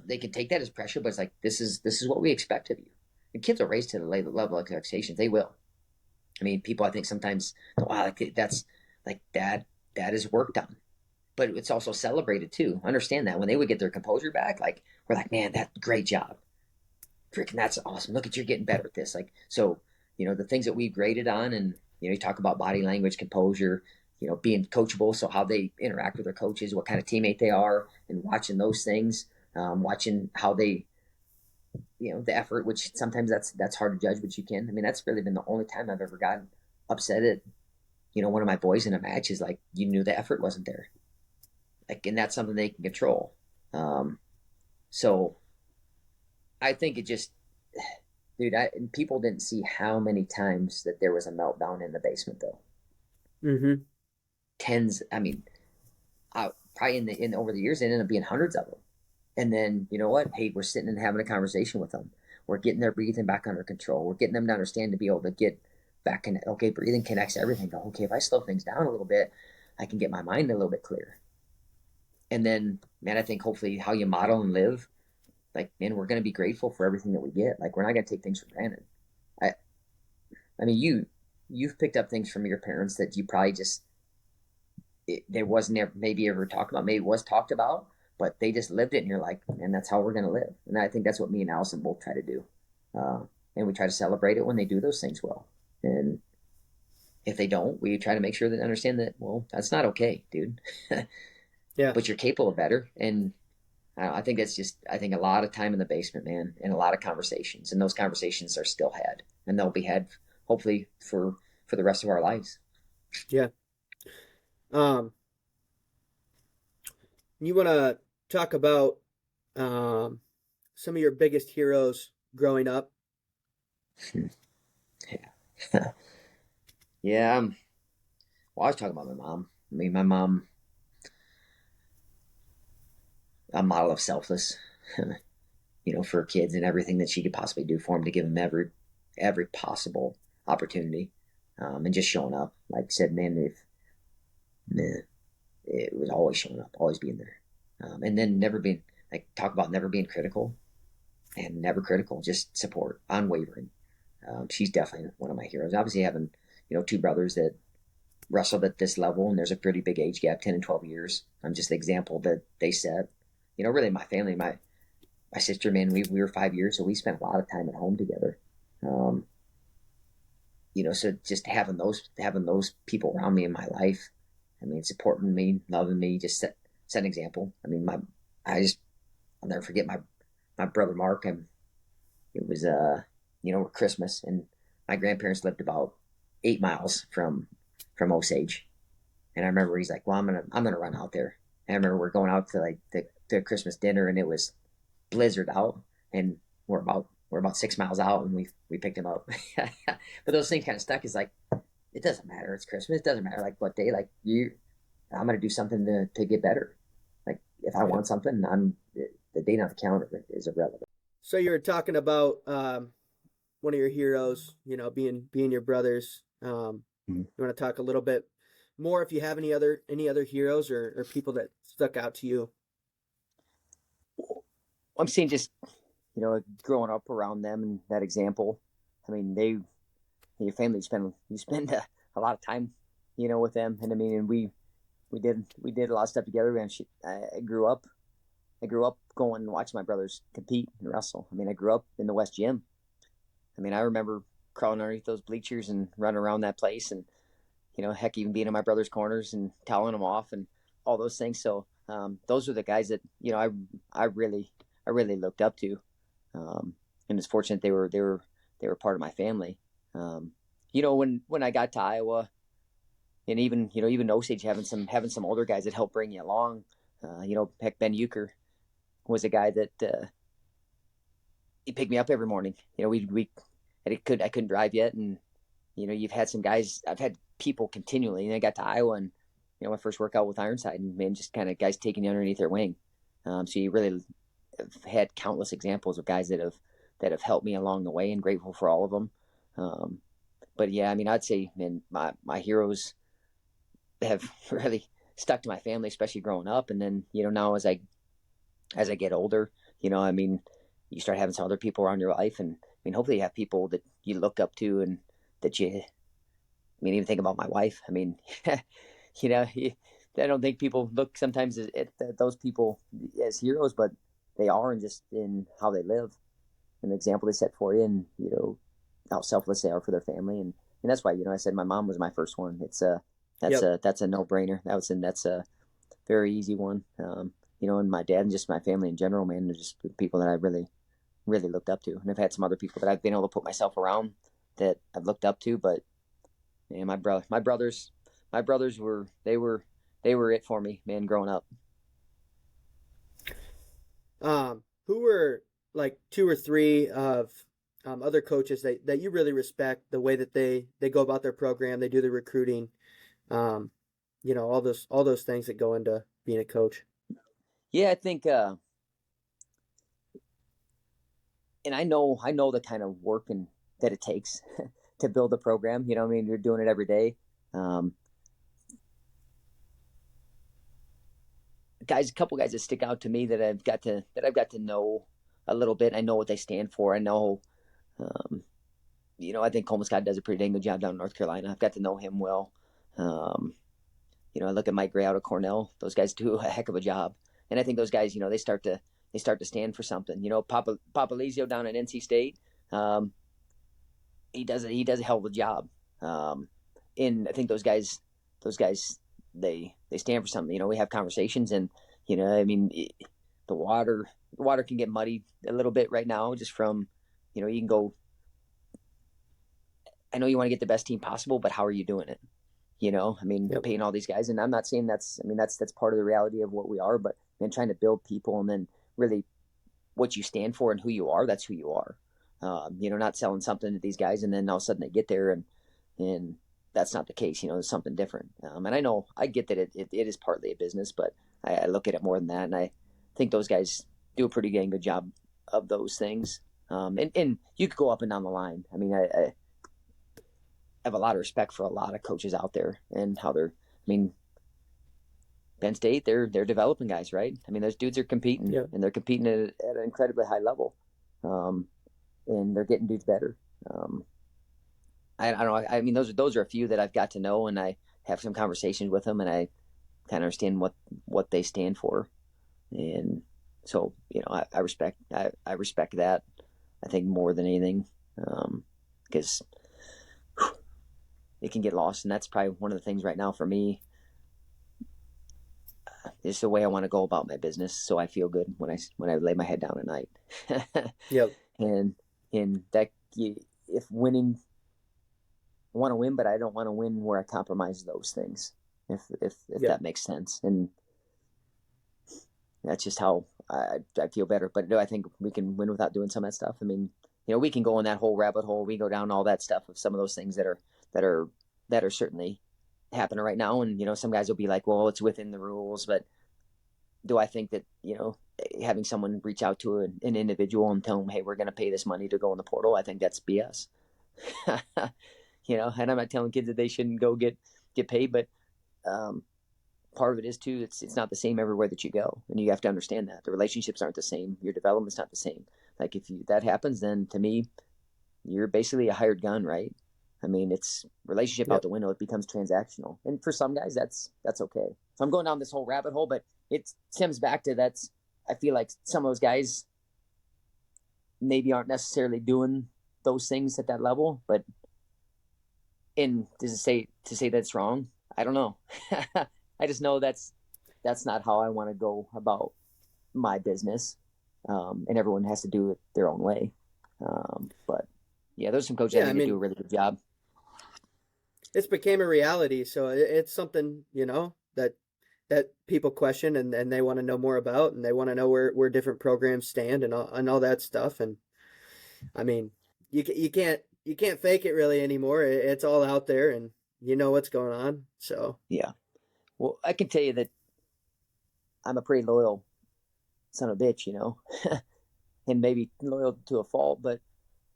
they can take that as pressure, but it's like this is what we expect of you. And kids are raised to the level of expectations. They will. I mean, people I think sometimes, wow, like that's like that is worked on, but it's also celebrated too. Understand that when they would get their composure back, like we're like, man, that great job, freaking that's awesome. Look at you're getting better at this. Like so, the things that we've graded on, and you talk about body language, composure, being coachable, so how they interact with their coaches, what kind of teammate they are, and watching those things, watching how they the effort, which sometimes that's hard to judge, but you can. I mean, that's really been the only time I've ever gotten upset at one of my boys in a match is like you knew the effort wasn't there, like, and that's something they can control. Um, so I think it just, dude, people didn't see how many times that there was a meltdown in the basement though. Mm-hmm. Tens, I mean, probably in over the years, it ended up being hundreds of them. And then you know what? Hey, we're sitting and having a conversation with them. We're getting their breathing back under control. We're getting them to understand to be able to get back in. Okay, breathing connects everything. Go, okay, if I slow things down a little bit, I can get my mind a little bit clearer. And then, man, I think hopefully how you model and live, like, man, we're going to be grateful for everything that we get. Like, we're not going to take things for granted. I, I mean, you've picked up things from your parents that you probably just there was never maybe ever talked about, maybe it was talked about, but they just lived it, and you're like, and that's how we're going to live. And I think that's what me and Allison both try to do, uh, and we try to celebrate it when they do those things well. And if they don't, we try to make sure that they understand that, well, that's not okay, dude. Yeah. But you're capable of better. And I think that's just, I think a lot of time in the basement, man, and a lot of conversations, and those conversations are still had, and they'll be had hopefully for the rest of our lives. Yeah. Um, you want to talk about um, some of your biggest heroes growing up? Yeah. Yeah. Well, I was talking about my mom. I mean, my mom, a model of selfless, for kids and everything that she could possibly do for them to give them every possible opportunity, and just showing up. Like I said, man, man, it was always showing up, always being there, and then never being like talk about never being critical and never critical, just support, unwavering. She's definitely one of my heroes. Obviously, having two brothers that wrestled at this level, and there's a pretty big age gap, 10 and 12 years. I'm just the example that they set. Really, my family, my sister, man, we were 5 years, so we spent a lot of time at home together. Um, so just having those people around me in my life, I mean, supporting me, loving me, just set an example. I mean, I'll never forget my brother Mark. And it was Christmas, and my grandparents lived about 8 miles from Osage, and I remember he's like, well, I'm gonna run out there. And I remember we're going out to like the Christmas dinner, and it was blizzard out, and we're about 6 miles out, and we picked him up. But those things kind of stuck. Is like, it doesn't matter. It's Christmas. It doesn't matter like what day. Like I'm gonna do something to get better. Like if I Yeah. want something, the date on the calendar is irrelevant. So you were talking about one of your heroes, being your brothers. Mhm. You want to talk a little bit more if you have any other heroes or people that stuck out to you? I'm seeing just growing up around them and that example. I mean, your family you spend a lot of time, with them, and I mean, and we did a lot of stuff together. And I grew up going and watching my brothers compete and wrestle. I mean, I grew up in the West Gym. I mean, I remember crawling underneath those bleachers and running around that place, and heck, even being in my brother's corners and toweling them off and all those things. So those are the guys that I really looked up to, and it's fortunate they were part of my family. Um, when I got to Iowa, and even Osage, having some older guys that helped bring you along. Heck, Ben Euchre was a guy that he picked me up every morning. I couldn't drive yet, and you've had some guys. I've had people continually, and I got to Iowa, and my first workout with Ironside, and man, just kind of guys taking you underneath their wing. So you really have had countless examples of guys that have helped me along the way, and grateful for all of them. But yeah, I mean, I'd say, man, my heroes have really stuck to my family, especially growing up, and then now as I get older, I mean, you start having some other people around your life, and I mean, hopefully you have people that you look up to and that I mean, even think about my wife. I mean, you know, I don't think people look sometimes at those people as heroes, but they are, and just in how they live, an example they set for you, and how selfless they are for their family, and that's why I said my mom was my first one. It's that's Yep. a no brainer. That's a very easy one. And my dad and just my family in general, man, they're just people that I really really looked up to, and I've had some other people that I've been able to put myself around that I've looked up to, but man, my brothers were it for me, man, growing up. Who were like two or three of other coaches that you really respect the way that they go about their program, they do the recruiting, um, all those things that go into being a coach. Yeah, I think, and I know the kind of work and that it takes to build a program. I mean, you're doing it every day. Um, a couple guys that stick out to me that I've got to know a little bit. I know what they stand for. I know, um, I think Coleman Scott does a pretty dang good job down in North Carolina. I've got to know him well. Um, I look at Mike Gray out of Cornell. Those guys do a heck of a job, and I think those guys, they start to stand for something. Papalizio down at NC State, um, he does a hell of a job, and I think those guys, they stand for something. We have conversations, and I mean, the water can get muddy a little bit right now, just from, you can go. I know you want to get the best team possible, but how are you doing it? I mean, Yep. paying all these guys, and I'm not saying that's, I mean, that's part of the reality of what we are, but man, trying to build people, and then really what you stand for and who you are, that's who you are. Not selling something to these guys, and then all of a sudden they get there, and that's not the case. There's something different. And I know, I get that it is partly a business, but I look at it more than that, and I think those guys do a pretty dang good job of those things. And you could go up and down the line. I mean, I have a lot of respect for a lot of coaches out there and how they're. I mean, Penn State, they're developing guys, right? I mean, those dudes are competing, Yep. and they're competing at an incredibly high level, um, and they're getting dudes better. Um, I don't know. I mean, those are a few that I've got to know, and I have some conversations with them, and I kind of understand what they stand for, and so I respect that. I think more than anything, because it can get lost, and that's probably one of the things right now for me. It's the way I want to go about my business, so I feel good when I lay my head down at night. Yep. and and that if winning, I want to win, but I don't want to win where I compromise those things. If Yep. that makes sense, and that's just how I feel better. But do I think we can win without doing some of that stuff? I mean, we can go in that whole rabbit hole. We go down all that stuff of some of those things that are that are certainly happening right now. And, some guys will be like, well, it's within the rules. But do I think that, having someone reach out to an individual and tell them, hey, we're going to pay this money to go in the portal, I think that's BS. And I'm not telling kids that they shouldn't go get paid, but part of it is too, it's not the same everywhere that you go. And you have to understand that the relationships aren't the same. Your development's not the same. Like if that happens, then to me, you're basically a hired gun, right? I mean, it's relationship out Yep. the window. It becomes transactional. And for some guys, that's okay. So I'm going down this whole rabbit hole, but it stems back to I feel like some of those guys maybe aren't necessarily doing those things at that level, but does it say to say that's wrong? I don't know. I just know that's not how I want to go about my business. And everyone has to do it their own way. But yeah, there's some coaches I Yeah, I think that do mean, a really good job. it's became a reality, so it's something, that people question and they want to know more about, and they want to know where different programs stand and all that stuff. And I mean, you can't fake it really anymore. It's all out there, and you know what's going on. So Yeah. Well, I can tell you that I'm a pretty loyal son of a bitch, and maybe loyal to a fault, but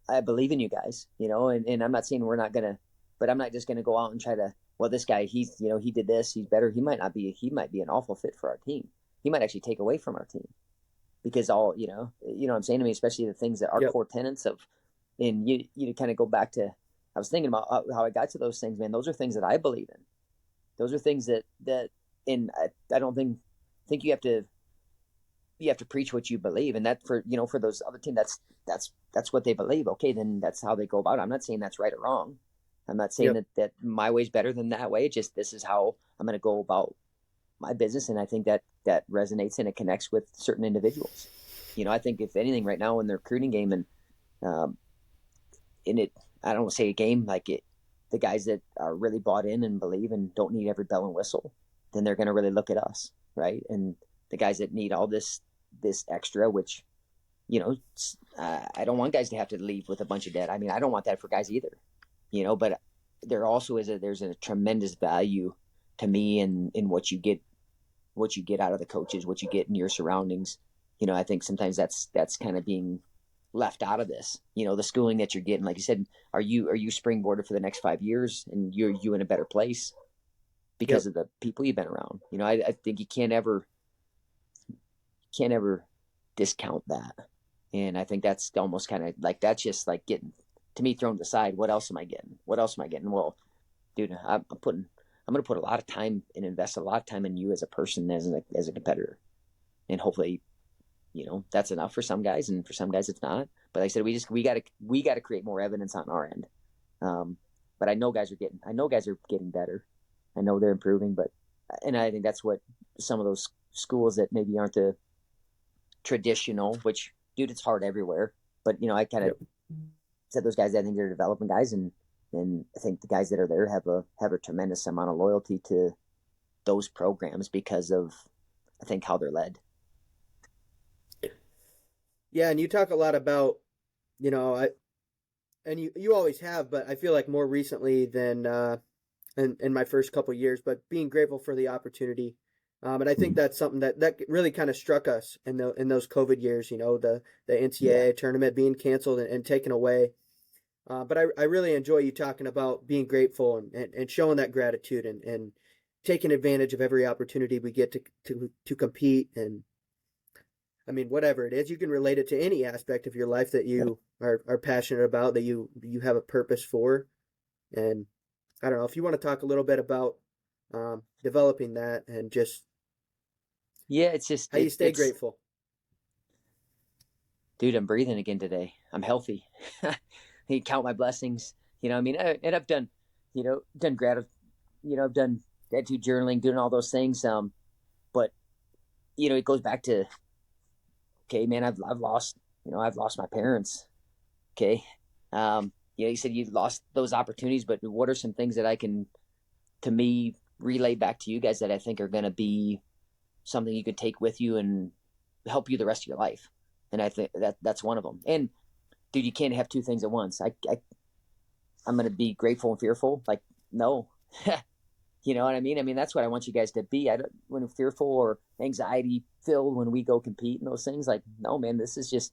I believe in you guys, and I'm not saying we're not gonna, but I'm not just gonna go out and try to. Well, this guy, he did this, he's better. He might be an awful fit for our team. He might actually take away from our team because what I'm saying to me, especially the things that our yep, core tenets of, and you kind of go back to. I was thinking about how I got to those things, man. Those are things that I believe in. Those are things and I don't think you have to preach what you believe, and that for those other teams, that's what they believe. Okay, then that's how they go about it. I'm not saying that's right or wrong. I'm not saying yep, that my way is better than that way. It's just this is how I'm going to go about my business, and I think that resonates and it connects with certain individuals. I think if anything, right now in the recruiting game, and um, in it, I don't want to say a game like it, the guys that are really bought in and believe and don't need every bell and whistle, then they're going to really look at us, right? And the guys that need all this extra, which I don't want guys to have to leave with a bunch of debt. I mean, I don't want that for guys either, But there also there's a tremendous value to me in what you get out of the coaches, what you get in your surroundings. I think sometimes that's kind of being left out of this. The schooling that you're getting, like you said, are you springboarded for the next 5 years, and you in a better place because yep. of the people you've been around. I think you can't ever discount that. And I think that's almost kind of like that's just like getting to me thrown aside. What else am I getting? What else am I getting? Well, dude, I'm going to put a lot of time and invest a lot of time in you as a person, as a competitor, and hopefully, that's enough for some guys, and for some guys it's not. But like I said, we got to create more evidence on our end. But I know guys are getting better. I know they're improving, and I think that's what some of those schools that maybe aren't the traditional, which dude, it's hard everywhere. But I kind of Yep. said those guys, I think they're developing guys, and I think the guys that are there have a tremendous amount of loyalty to those programs because of I think how they're led. Yeah, and you talk a lot about, I and you always have, but I feel like more recently than in my first couple years, but being grateful for the opportunity. And I think that's something that really kind of struck us in those COVID years. The Yeah, NCAA tournament being canceled and taken away. But I really enjoy you talking about being grateful and showing that gratitude and taking advantage of every opportunity we get to compete. And I mean, whatever it is, you can relate it to any aspect of your life that yeah, you are passionate about, that you have a purpose for. And I don't know if you want to talk a little bit about developing that and just yeah. It's just how you stay it's grateful. dude. I'm breathing again today. I'm healthy. You count my blessings. I mean, and I've done, done I've done gratitude journaling, doing all those things. But it goes back to okay, man, I've lost my parents. Okay, you said you lost those opportunities, but what are some things that I can, to me, relay back to you guys that I think are going to be something you could take with you and help you the rest of your life? And I think that's one of them. And dude, you can't have two things at once. I'm going to be grateful and fearful. Like no. You know what I mean? I mean, that's what I want you guys to be. I don't, when fearful or anxiety filled when we go compete and those things, like, no, man, this is just,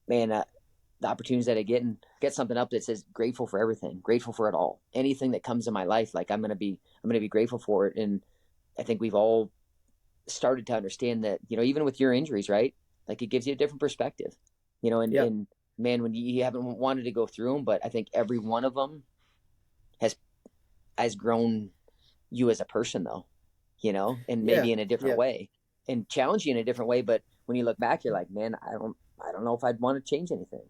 man, the opportunities that I get and get something up that says grateful for everything, grateful for it all. Anything that comes in my life, like I'm going to be grateful for it. And I think we've all started to understand that, you know, even with your injuries, right? Like it gives you a different perspective, you know, Yeah. and man, when you haven't wanted to go through them, but I think every one of them has, has grown you as a person though, you know, and Yeah. maybe in a different Yeah. way and challenge you in a different way. But when you look back, you're like, man, I don't know if I'd want to change anything.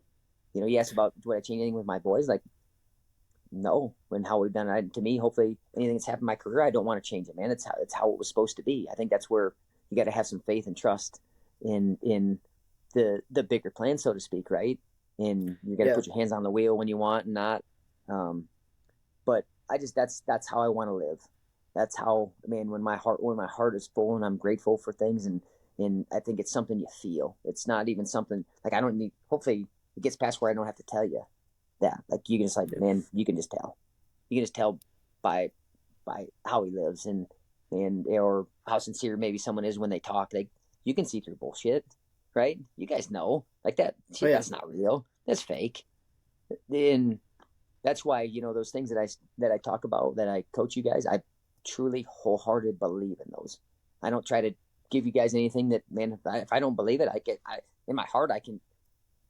You know, you asked about would I change anything with my boys? Like, no. When how we've done it, to me, hopefully anything that's happened in my career, I don't want to change it, man. It's how it was supposed to be. I think that's where you got to have some faith and trust in the bigger plan, so to speak, right? And you got to Yeah. put your hands on the wheel when you want and not. Um, but I just that's how I want to live. That's how, man, when my heart is full and I'm grateful for things, and I think it's something you feel. It's not even something like I don't need. Hopefully, it gets past where I don't have to tell you that. Like you can just like, Yeah. man, you can just tell. You can just tell by how he lives and or how sincere maybe someone is when they talk. Like you can see through bullshit, right? You guys know like that Oh shit. yeah. That's not real. That's fake. And that's why, you know, those things that I talk about, that I coach you guys, I truly wholeheartedly believe in those. I don't try to give you guys anything that, man, if I don't believe it, I in my heart I can,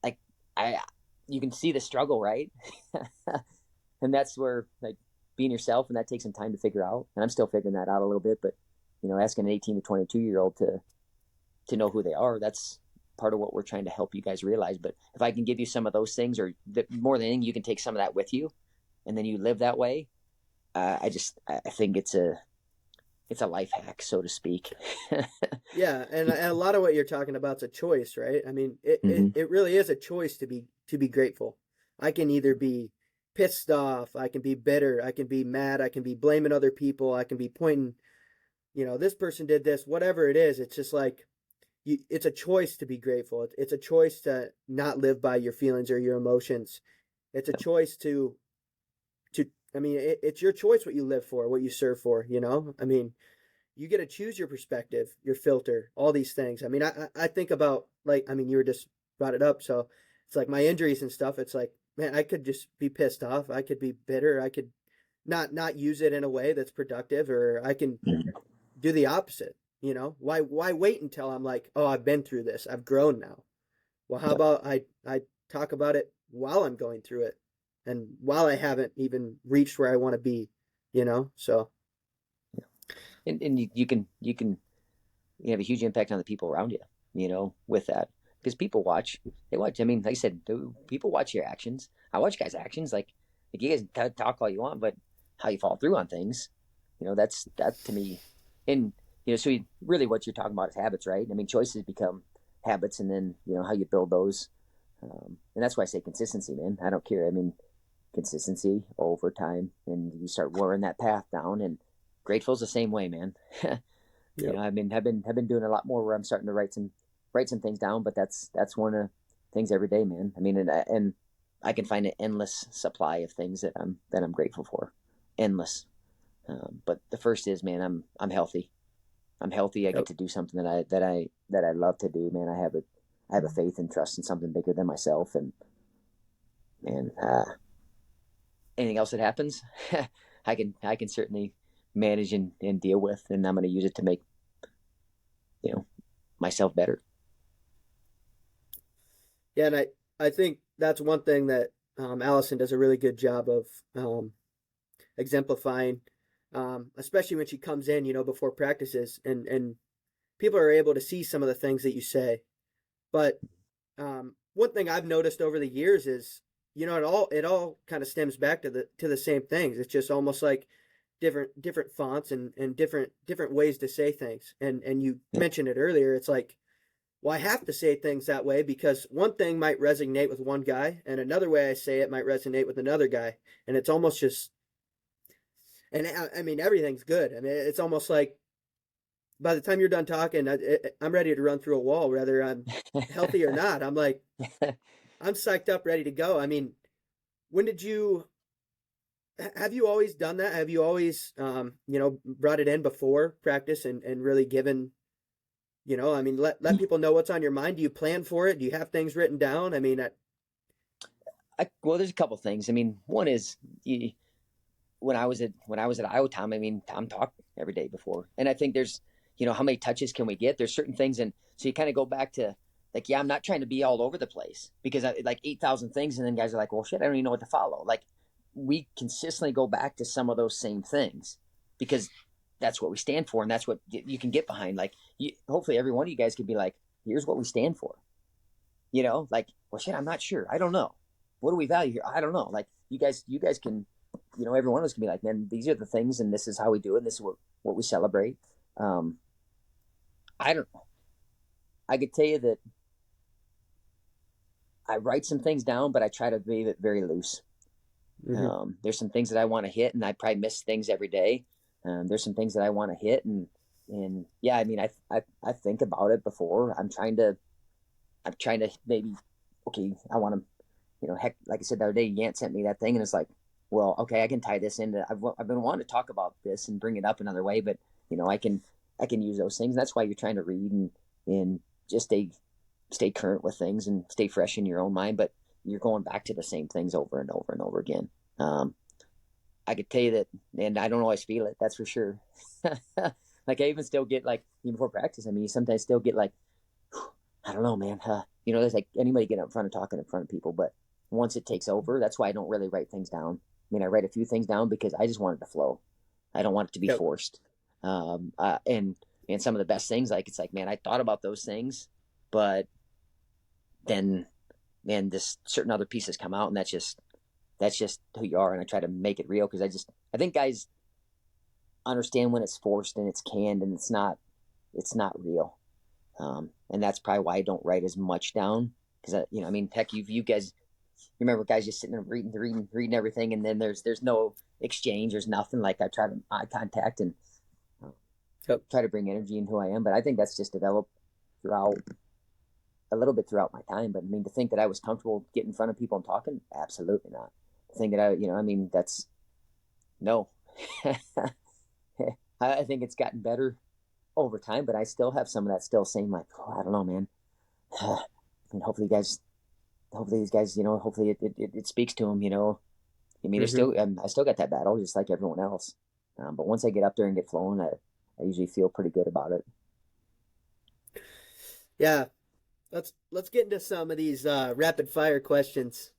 like, I you can see the struggle, right? And that's where, like, being yourself, and that takes some time to figure out, and I'm still figuring that out a little bit. But you know, asking an 18 to 22-year-old to know who they are, that's part of what we're trying to help you guys realize. But if I can give you some of those things, or more than anything, you can take some of that with you, and then you live that way. I think it's a life hack, so to speak. Yeah, and a lot of what you're talking about is a choice, right? I mean, Mm-hmm. it really is a choice to be grateful. I can either be pissed off, I can be bitter, I can be mad, I can be blaming other people, I can be pointing, this person did this, whatever it is. It's just like it's a choice to be grateful. It's a choice to not live by your feelings or your emotions. It's a choice to. I mean, it's your choice what you live for, what you serve for. I mean, you get to choose your perspective, your filter, all these things. I mean, I think about, like, I mean, you were just brought it up, so it's like my injuries and stuff. It's like, man, I could just be pissed off. I could be bitter. I could not use it in a way that's productive, or I can do the opposite. Why wait until I'm like, oh, I've been through this. I've grown now. Well, how Yep. about I talk about it while I'm going through it, and while I haven't even reached where I want to be. So And you can you have a huge impact on the people around you, you know, with that. Because people watch, they watch. I mean, like I said, people watch your actions. I watch guys' actions. Like you guys talk all you want, but how you follow through on things, you know, that's that to me. And you know, so really, what you're talking about is habits, right? I mean, choices become habits, and then you know how you build those. And that's why I say consistency, man. I don't care. I mean, consistency over time, and you start wearing that path down. And grateful's the same way, man. You yeah. know, I mean, have been doing a lot more where I'm starting to write some things down, but that's one of things every day, man. I mean, and I can find an endless supply of things that I'm grateful for, endless. But the first is, man, I'm healthy. I'm healthy. I get Yep. to do something that I love to do, man. I have a faith and trust in something bigger than myself, and man, anything else that happens, I can certainly manage and deal with, and I'm going to use it to make you know myself better. Yeah, and I think that's one thing that Allison does a really good job of exemplifying, especially when she comes in, before practices, and people are able to see some of the things that you say. But one thing I've noticed over the years is, it all kind of stems back to the same things. It's just almost like different fonts and different ways to say things. And you Yep. mentioned it earlier. It's like, well, I have to say things that way because one thing might resonate with one guy, and another way I say it might resonate with another guy. And it's almost just, and I mean, everything's good. I mean, it's almost like by the time you're done talking, I'm ready to run through a wall, whether I'm healthy or not. I'm like, I'm psyched up, ready to go. I mean, when did you Have you always done that? Have you always, brought it in before practice and really given, I mean, let people know what's on your mind? Do you plan for it? Do you have things written down? I mean, Well, there's a couple things. I mean, one is when I was at Iowa, Tom. I mean, Tom talked every day before, and I think there's, how many touches can we get? There's certain things, and so you kind of go back to like, yeah, I'm not trying to be all over the place because I like 8,000 things, and then guys are like, well, shit, I don't even know what to follow. Like, we consistently go back to some of those same things because that's what we stand for, and that's what you can get behind. Like, hopefully, every one of you guys could be like, here's what we stand for. Like, well, shit, I'm not sure. I don't know. What do we value here? I don't know. Like, you guys can, every one of us can be like, man, these are the things, and this is how we do it. And this is what we celebrate. Um, I don't know. I could tell you that I write some things down, but I try to leave it very loose. mhm. There's some things that I want to hit, and I probably miss things every day. There's some things that I want to hit, and yeah, I mean, I think about it before. I'm trying to maybe, okay, I want to, heck, like I said the other day, Yant sent me that thing, and it's like, well, okay, I can tie this into. I've been wanting to talk about this and bring it up another way, but I can use those things. And that's why you're trying to read and just stay current with things and stay fresh in your own mind. But you're going back to the same things over and over and over again. I could tell you that, and I don't always feel it. That's for sure. Like, I even still get like, even before practice. I mean, you sometimes still get like, I don't know, man. There's like anybody getting up front and talking in front of people, but once it takes over, that's why I don't really write things down. I mean, I write a few things down because I just want it to flow. I don't want it to be Yep. forced. And some of the best things, like, it's like, man, I thought about those things, but then, man, this certain other pieces come out, and that's just who you are. And I try to make it real because I think guys understand when it's forced and it's canned and it's not real. And that's probably why I don't write as much down because I mean, heck, you guys remember guys just sitting there reading everything, and then there's no exchange, there's nothing. Like, I try to eye contact and uh, Yep. try to bring energy in who I am, but I think that's just developed throughout a little bit throughout my time. But I mean, to think that I was comfortable getting in front of people and talking, absolutely not. To think that I mean, that's no. I think it's gotten better over time, but I still have some of that still saying like, oh, I don't know, man. And hopefully these guys, hopefully it speaks to them, I mean, Mhm. I still got that battle just like everyone else. But once I get up there and get flowing, I usually feel pretty good about it. Yeah. Let's get into some of these rapid fire questions.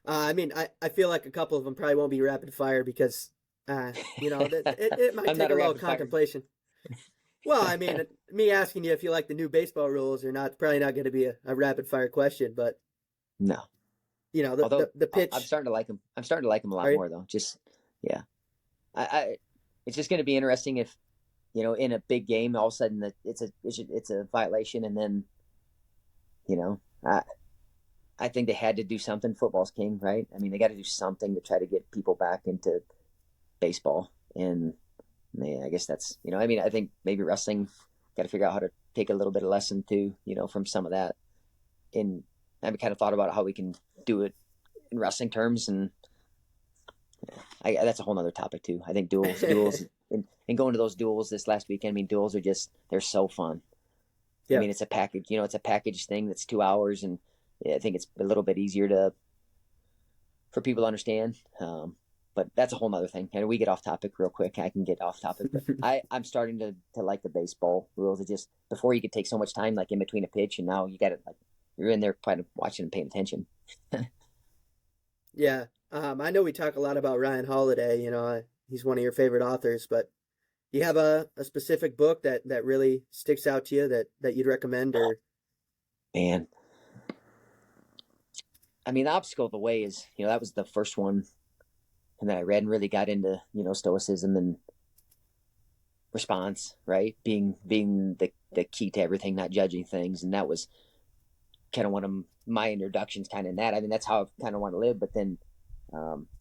I mean, I feel like a couple of them probably won't be rapid fire because, it might I'm take not a a little rapid fire. contemplation. Well, I mean, me asking you if you like the new baseball rules or not, probably not going to be a rapid fire question, but No. the, Although the I'm pitch. starting to like him. I'm starting to like him a Are lot you? more though. Just yeah. I it's just going to be interesting if in a big game all of a sudden that it's a violation, and then you know I think they had to do something. Football's king, right? I mean, they got to do something to try to get people back into baseball, and yeah, I guess that's I mean, I think maybe wrestling got to figure out how to take a little bit of lesson too, from some of that. And I've kind of thought about how we can do it in wrestling terms, and that's a whole other topic too. I think duels, and going to those duels this last weekend. I mean, duels they're so fun. I Yeah. mean, it's a package. It's a package thing that's 2 hours, and I think it's a little bit easier for people to understand. But that's a whole other thing. And we get off topic real quick. I can get off topic, but I'm starting to like the baseball rules. It just before you could take so much time like in between a pitch, and now you got to like you're in there kind of watching and paying attention. Yeah. I know we talk a lot about Ryan Holiday. He's one of your favorite authors, but do you have a specific book that really sticks out to you that you'd recommend or? Man, I mean, the obstacle of the way is that was the first one, and then I read and really got into stoicism and response, right? Being the key to everything, not judging things, and that was kind of one of my introductions, kind of in that. I mean, that's how I kind of want to live. But then,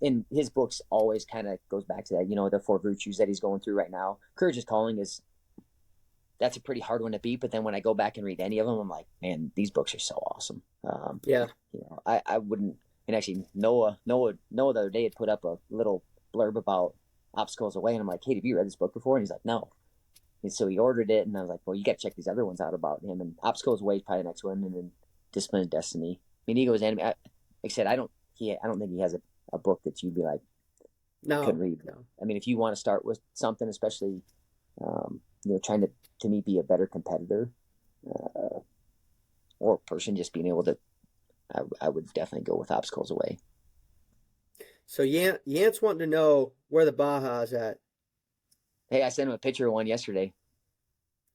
in his books, always kind of goes back to that. The four virtues that he's going through right now. Courage is calling is that's a pretty hard one to beat. But then when I go back and read any of them, I'm like, man, these books are so awesome. Yeah. I wouldn't. And actually, Noah the other day had put up a little blurb about Obstacles Away, and I'm like, hey, have you read this book before? And he's like, no. And so he ordered it, and I was like, well, you got to check these other ones out about him. And Obstacles Away is probably the next one, and then Discipline and Destiny. I mean, Ego's Enemy. Like I said, I don't think he has a book that you'd be like, No, couldn't read. no. I mean, if you want to start with something, especially, trying to me be a better competitor, or person, just being able to, I would definitely go with Obstacles Away. So Yant's wanting to know where the Baja's at. Hey, I sent him a picture of one yesterday.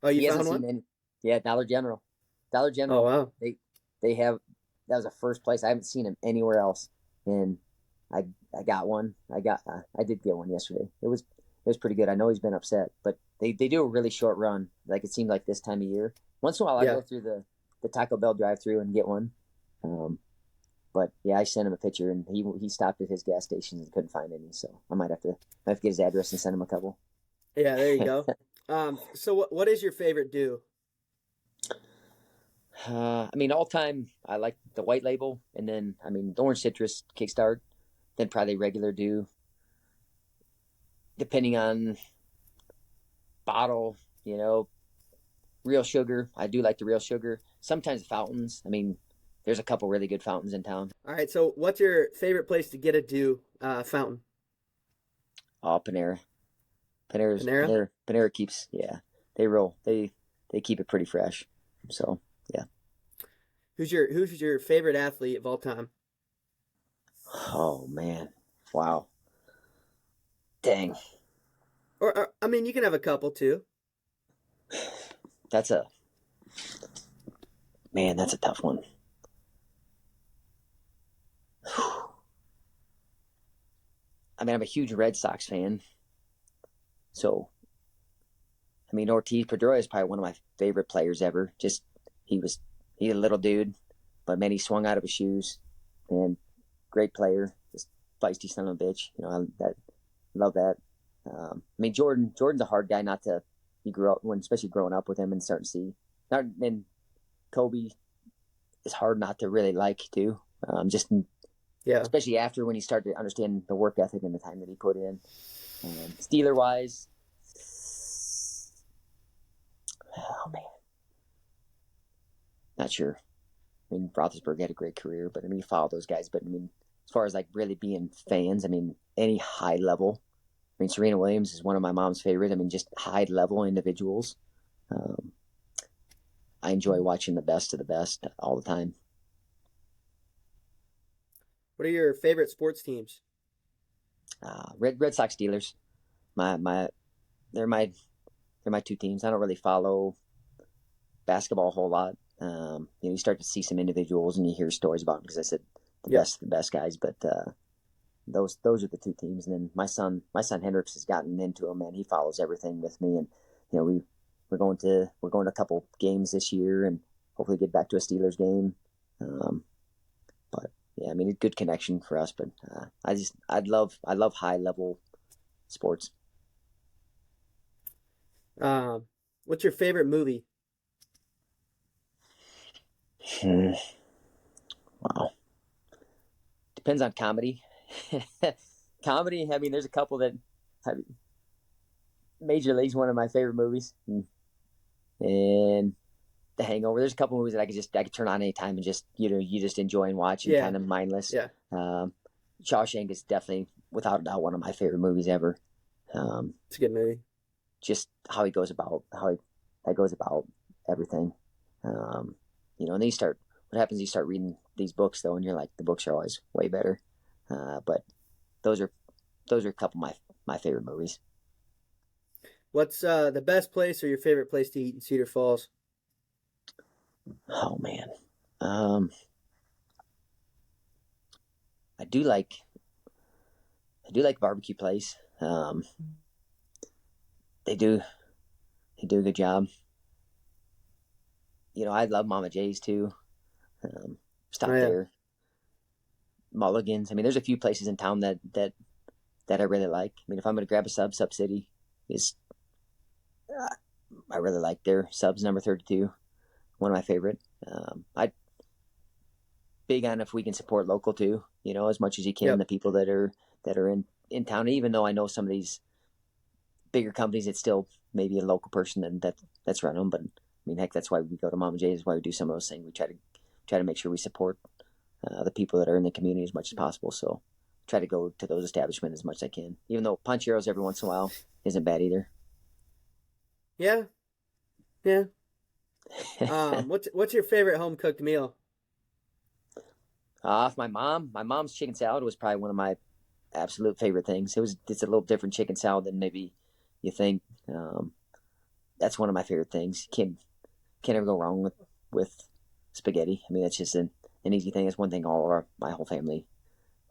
Oh, you He hasn't found seen one? any. Yeah, Dollar General. Dollar Oh, General. wow. They have, that was a first place. I haven't seen him anywhere else, and I got one. I did get one yesterday. It was pretty good. I know he's been upset, but they do a really short run. Like it seemed like this time of year. Once in a while, I Yeah. go through the Taco Bell drive-through and get one. But yeah, I sent him a picture, and he stopped at his gas station and couldn't find any. So I might have to get his address and send him a couple. Yeah, there you go. So what is your favorite do? I mean, all time, I like the white label, and then I mean, the orange citrus kickstart, then probably regular dew, depending on bottle. Real sugar. I do like the real sugar. Sometimes fountains. I mean, there's a couple really good fountains in town. All right, so what's your favorite place to get a do fountain? Oh, Panera. Panera? Panera keeps, yeah. They keep it pretty fresh. So yeah. Who's your favorite athlete of all time? Oh man, wow, dang. Or I mean, you can have a couple too. That's a that's a tough one. I mean, I'm a huge Red Sox fan, so I mean, Ortiz Pedroia is probably one of my favorite players ever. Just he was he's a little dude, but man, he swung out of his shoes, and great player, just feisty son of a bitch. Love that. I mean, Jordan's a hard guy not to. You grew up when, especially growing up with him and starting to see. Not and Kobe is hard not to really like too. Just Yeah. especially after when you start to understand the work ethic and the time that he put in. Steeler wise, oh man, not sure. I mean, Roethlisberger had a great career, but I mean, you follow those guys. But I mean, as far as like really being fans, I mean, any high level. I mean, Serena Williams is one of my mom's favorite. I mean, just high level individuals. Um, I enjoy watching the best of the best all the time. What are your favorite sports teams? Red Sox Steelers. My they're my they're my two teams. I don't really follow basketball a whole lot. You start to see some individuals and you hear stories about them because I said Yeah. the best guys, but those are the two teams. And then my son Hendrix has gotten into them, and he follows everything with me. And we're going to a couple games this year, and hopefully get back to a Steelers game. But yeah, I mean, a good connection for us. But I love high level sports. Um, what's your favorite movie? Hmm. Wow, depends on comedy. Comedy. I mean, there's a couple that. Major League's one of my favorite movies, and The Hangover. There's a couple movies that I could turn on anytime and just you just enjoy and watch and Yeah. kind of mindless. Yeah. Shawshank is definitely without a doubt one of my favorite movies ever. It's a good movie. Just how he goes about everything. And then what happens? You start reading these books though, and you're like, the books are always way better. But those are a couple of my favorite movies. What's the best place or your favorite place to eat in Cedar Falls? Oh man, um, I do like barbecue place. They do a good job. I love Mama J's too. Oh Stop yeah. there. Mulligan's. I mean, there's a few places in town that I really like. I mean, if I'm going to grab a Sub City is I really like their subs number 32. One of my favorite. I big on if we can support local too. As much as you can. Yep. The people that are in in town. Even though I know some of these bigger companies, it's still maybe a local person that's running them. But I mean, heck, that's why we go to Mom and Jay's. That's why we do some of those things. We try to make sure we support the people that are in the community as much as possible. So try to go to those establishments as much as I can. Even though Puncheros every once in a while isn't bad either. Yeah, yeah. What's your favorite home cooked meal? My mom's chicken salad was probably one of my absolute favorite things. It's a little different chicken salad than maybe you think. That's one of my favorite things. Can't ever go wrong with spaghetti. I mean, that's just an easy thing. It's one thing my whole family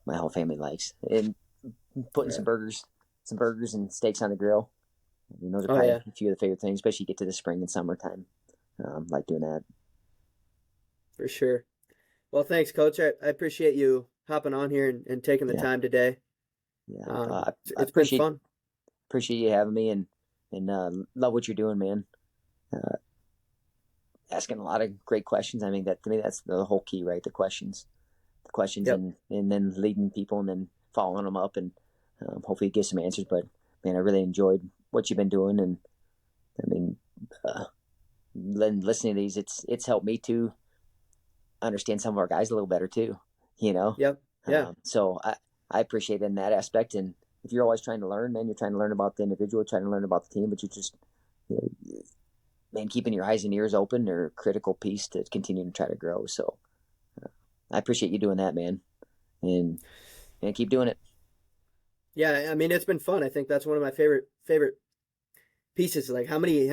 likes. And putting Yeah. some burgers and steaks on the grill. I mean, those are Oh probably yeah, a few of the favorite things, especially you get to the spring and summertime. Like doing that. for sure. Well, thanks, Coach. I appreciate you hopping on here and taking the Yeah, time today. yeah. I It's been fun. appreciate you having me and love what you're doing, man. Uh, Asking a lot of great questions. I mean, that to me, that's the whole key, right? The questions, Yep. and then leading people and then following them up and hopefully get some answers. But man, I really enjoyed what you've been doing, and I mean, listening to these, it's helped me to understand some of our guys a little better too. You know, Yep. Yeah. so I appreciate it in that aspect. And if you're always trying to learn, man, you're trying to learn about the individual, trying to learn about the team, but you just you know, man, keeping your eyes and ears open are a critical piece to continue to try to grow. So I appreciate you doing that, man, and keep doing it. Yeah. I mean, it's been fun. I think that's one of my favorite pieces. Like how many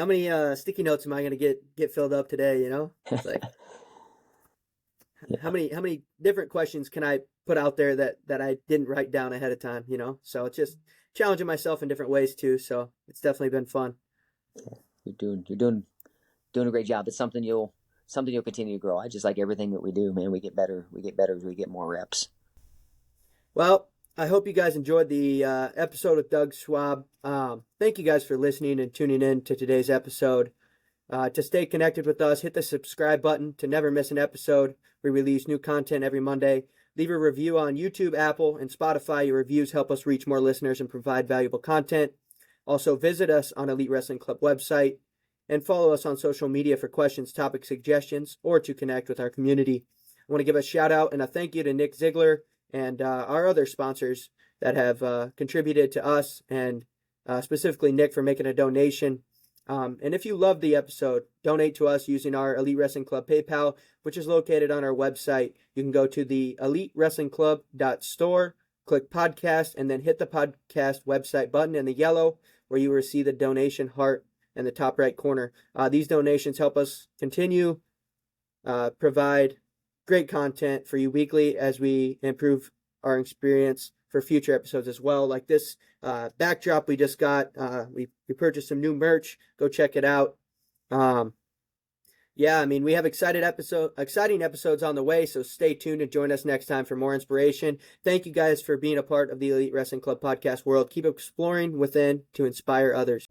sticky notes am I gonna get filled up today? You know, it's like Yeah, how many different questions can I put out there that I didn't write down ahead of time? You know, so it's just challenging myself in different ways too. So it's definitely been fun. you're doing a great job. It's something you'll continue to grow. I just like everything that we do, man. We get better. We get better as we get more reps. Well, I hope you guys enjoyed the episode with Doug Schwab. Thank you guys for listening and tuning in to today's episode. To stay connected with us, hit the subscribe button to never miss an episode. We release new content every Monday. Leave a review on YouTube, Apple, and Spotify. Your reviews help us reach more listeners and provide valuable content. Also, visit us on Elite Wrestling Club website and follow us on social media for questions, topic suggestions, or to connect with our community. I want to give a shout out and a thank you to Nick Ziegler and our other sponsors that have contributed to us, and specifically Nick for making a donation. And if you loved the episode, donate to us using our Elite Wrestling Club PayPal, which is located on our website. You can go to the elitewrestlingclub.store, click podcast, and then hit the podcast website button in the yellow, where you will see the donation heart in the top right corner. These donations help us continue provide great content for you weekly as we improve our experience for future episodes as well. Like this backdrop we just got. We purchased some new merch. Go check it out. Yeah, I mean, we have exciting episodes on the way, so stay tuned and join us next time for more inspiration. Thank you guys for being a part of the Elite Wrestling Club podcast world. Keep exploring within to inspire others.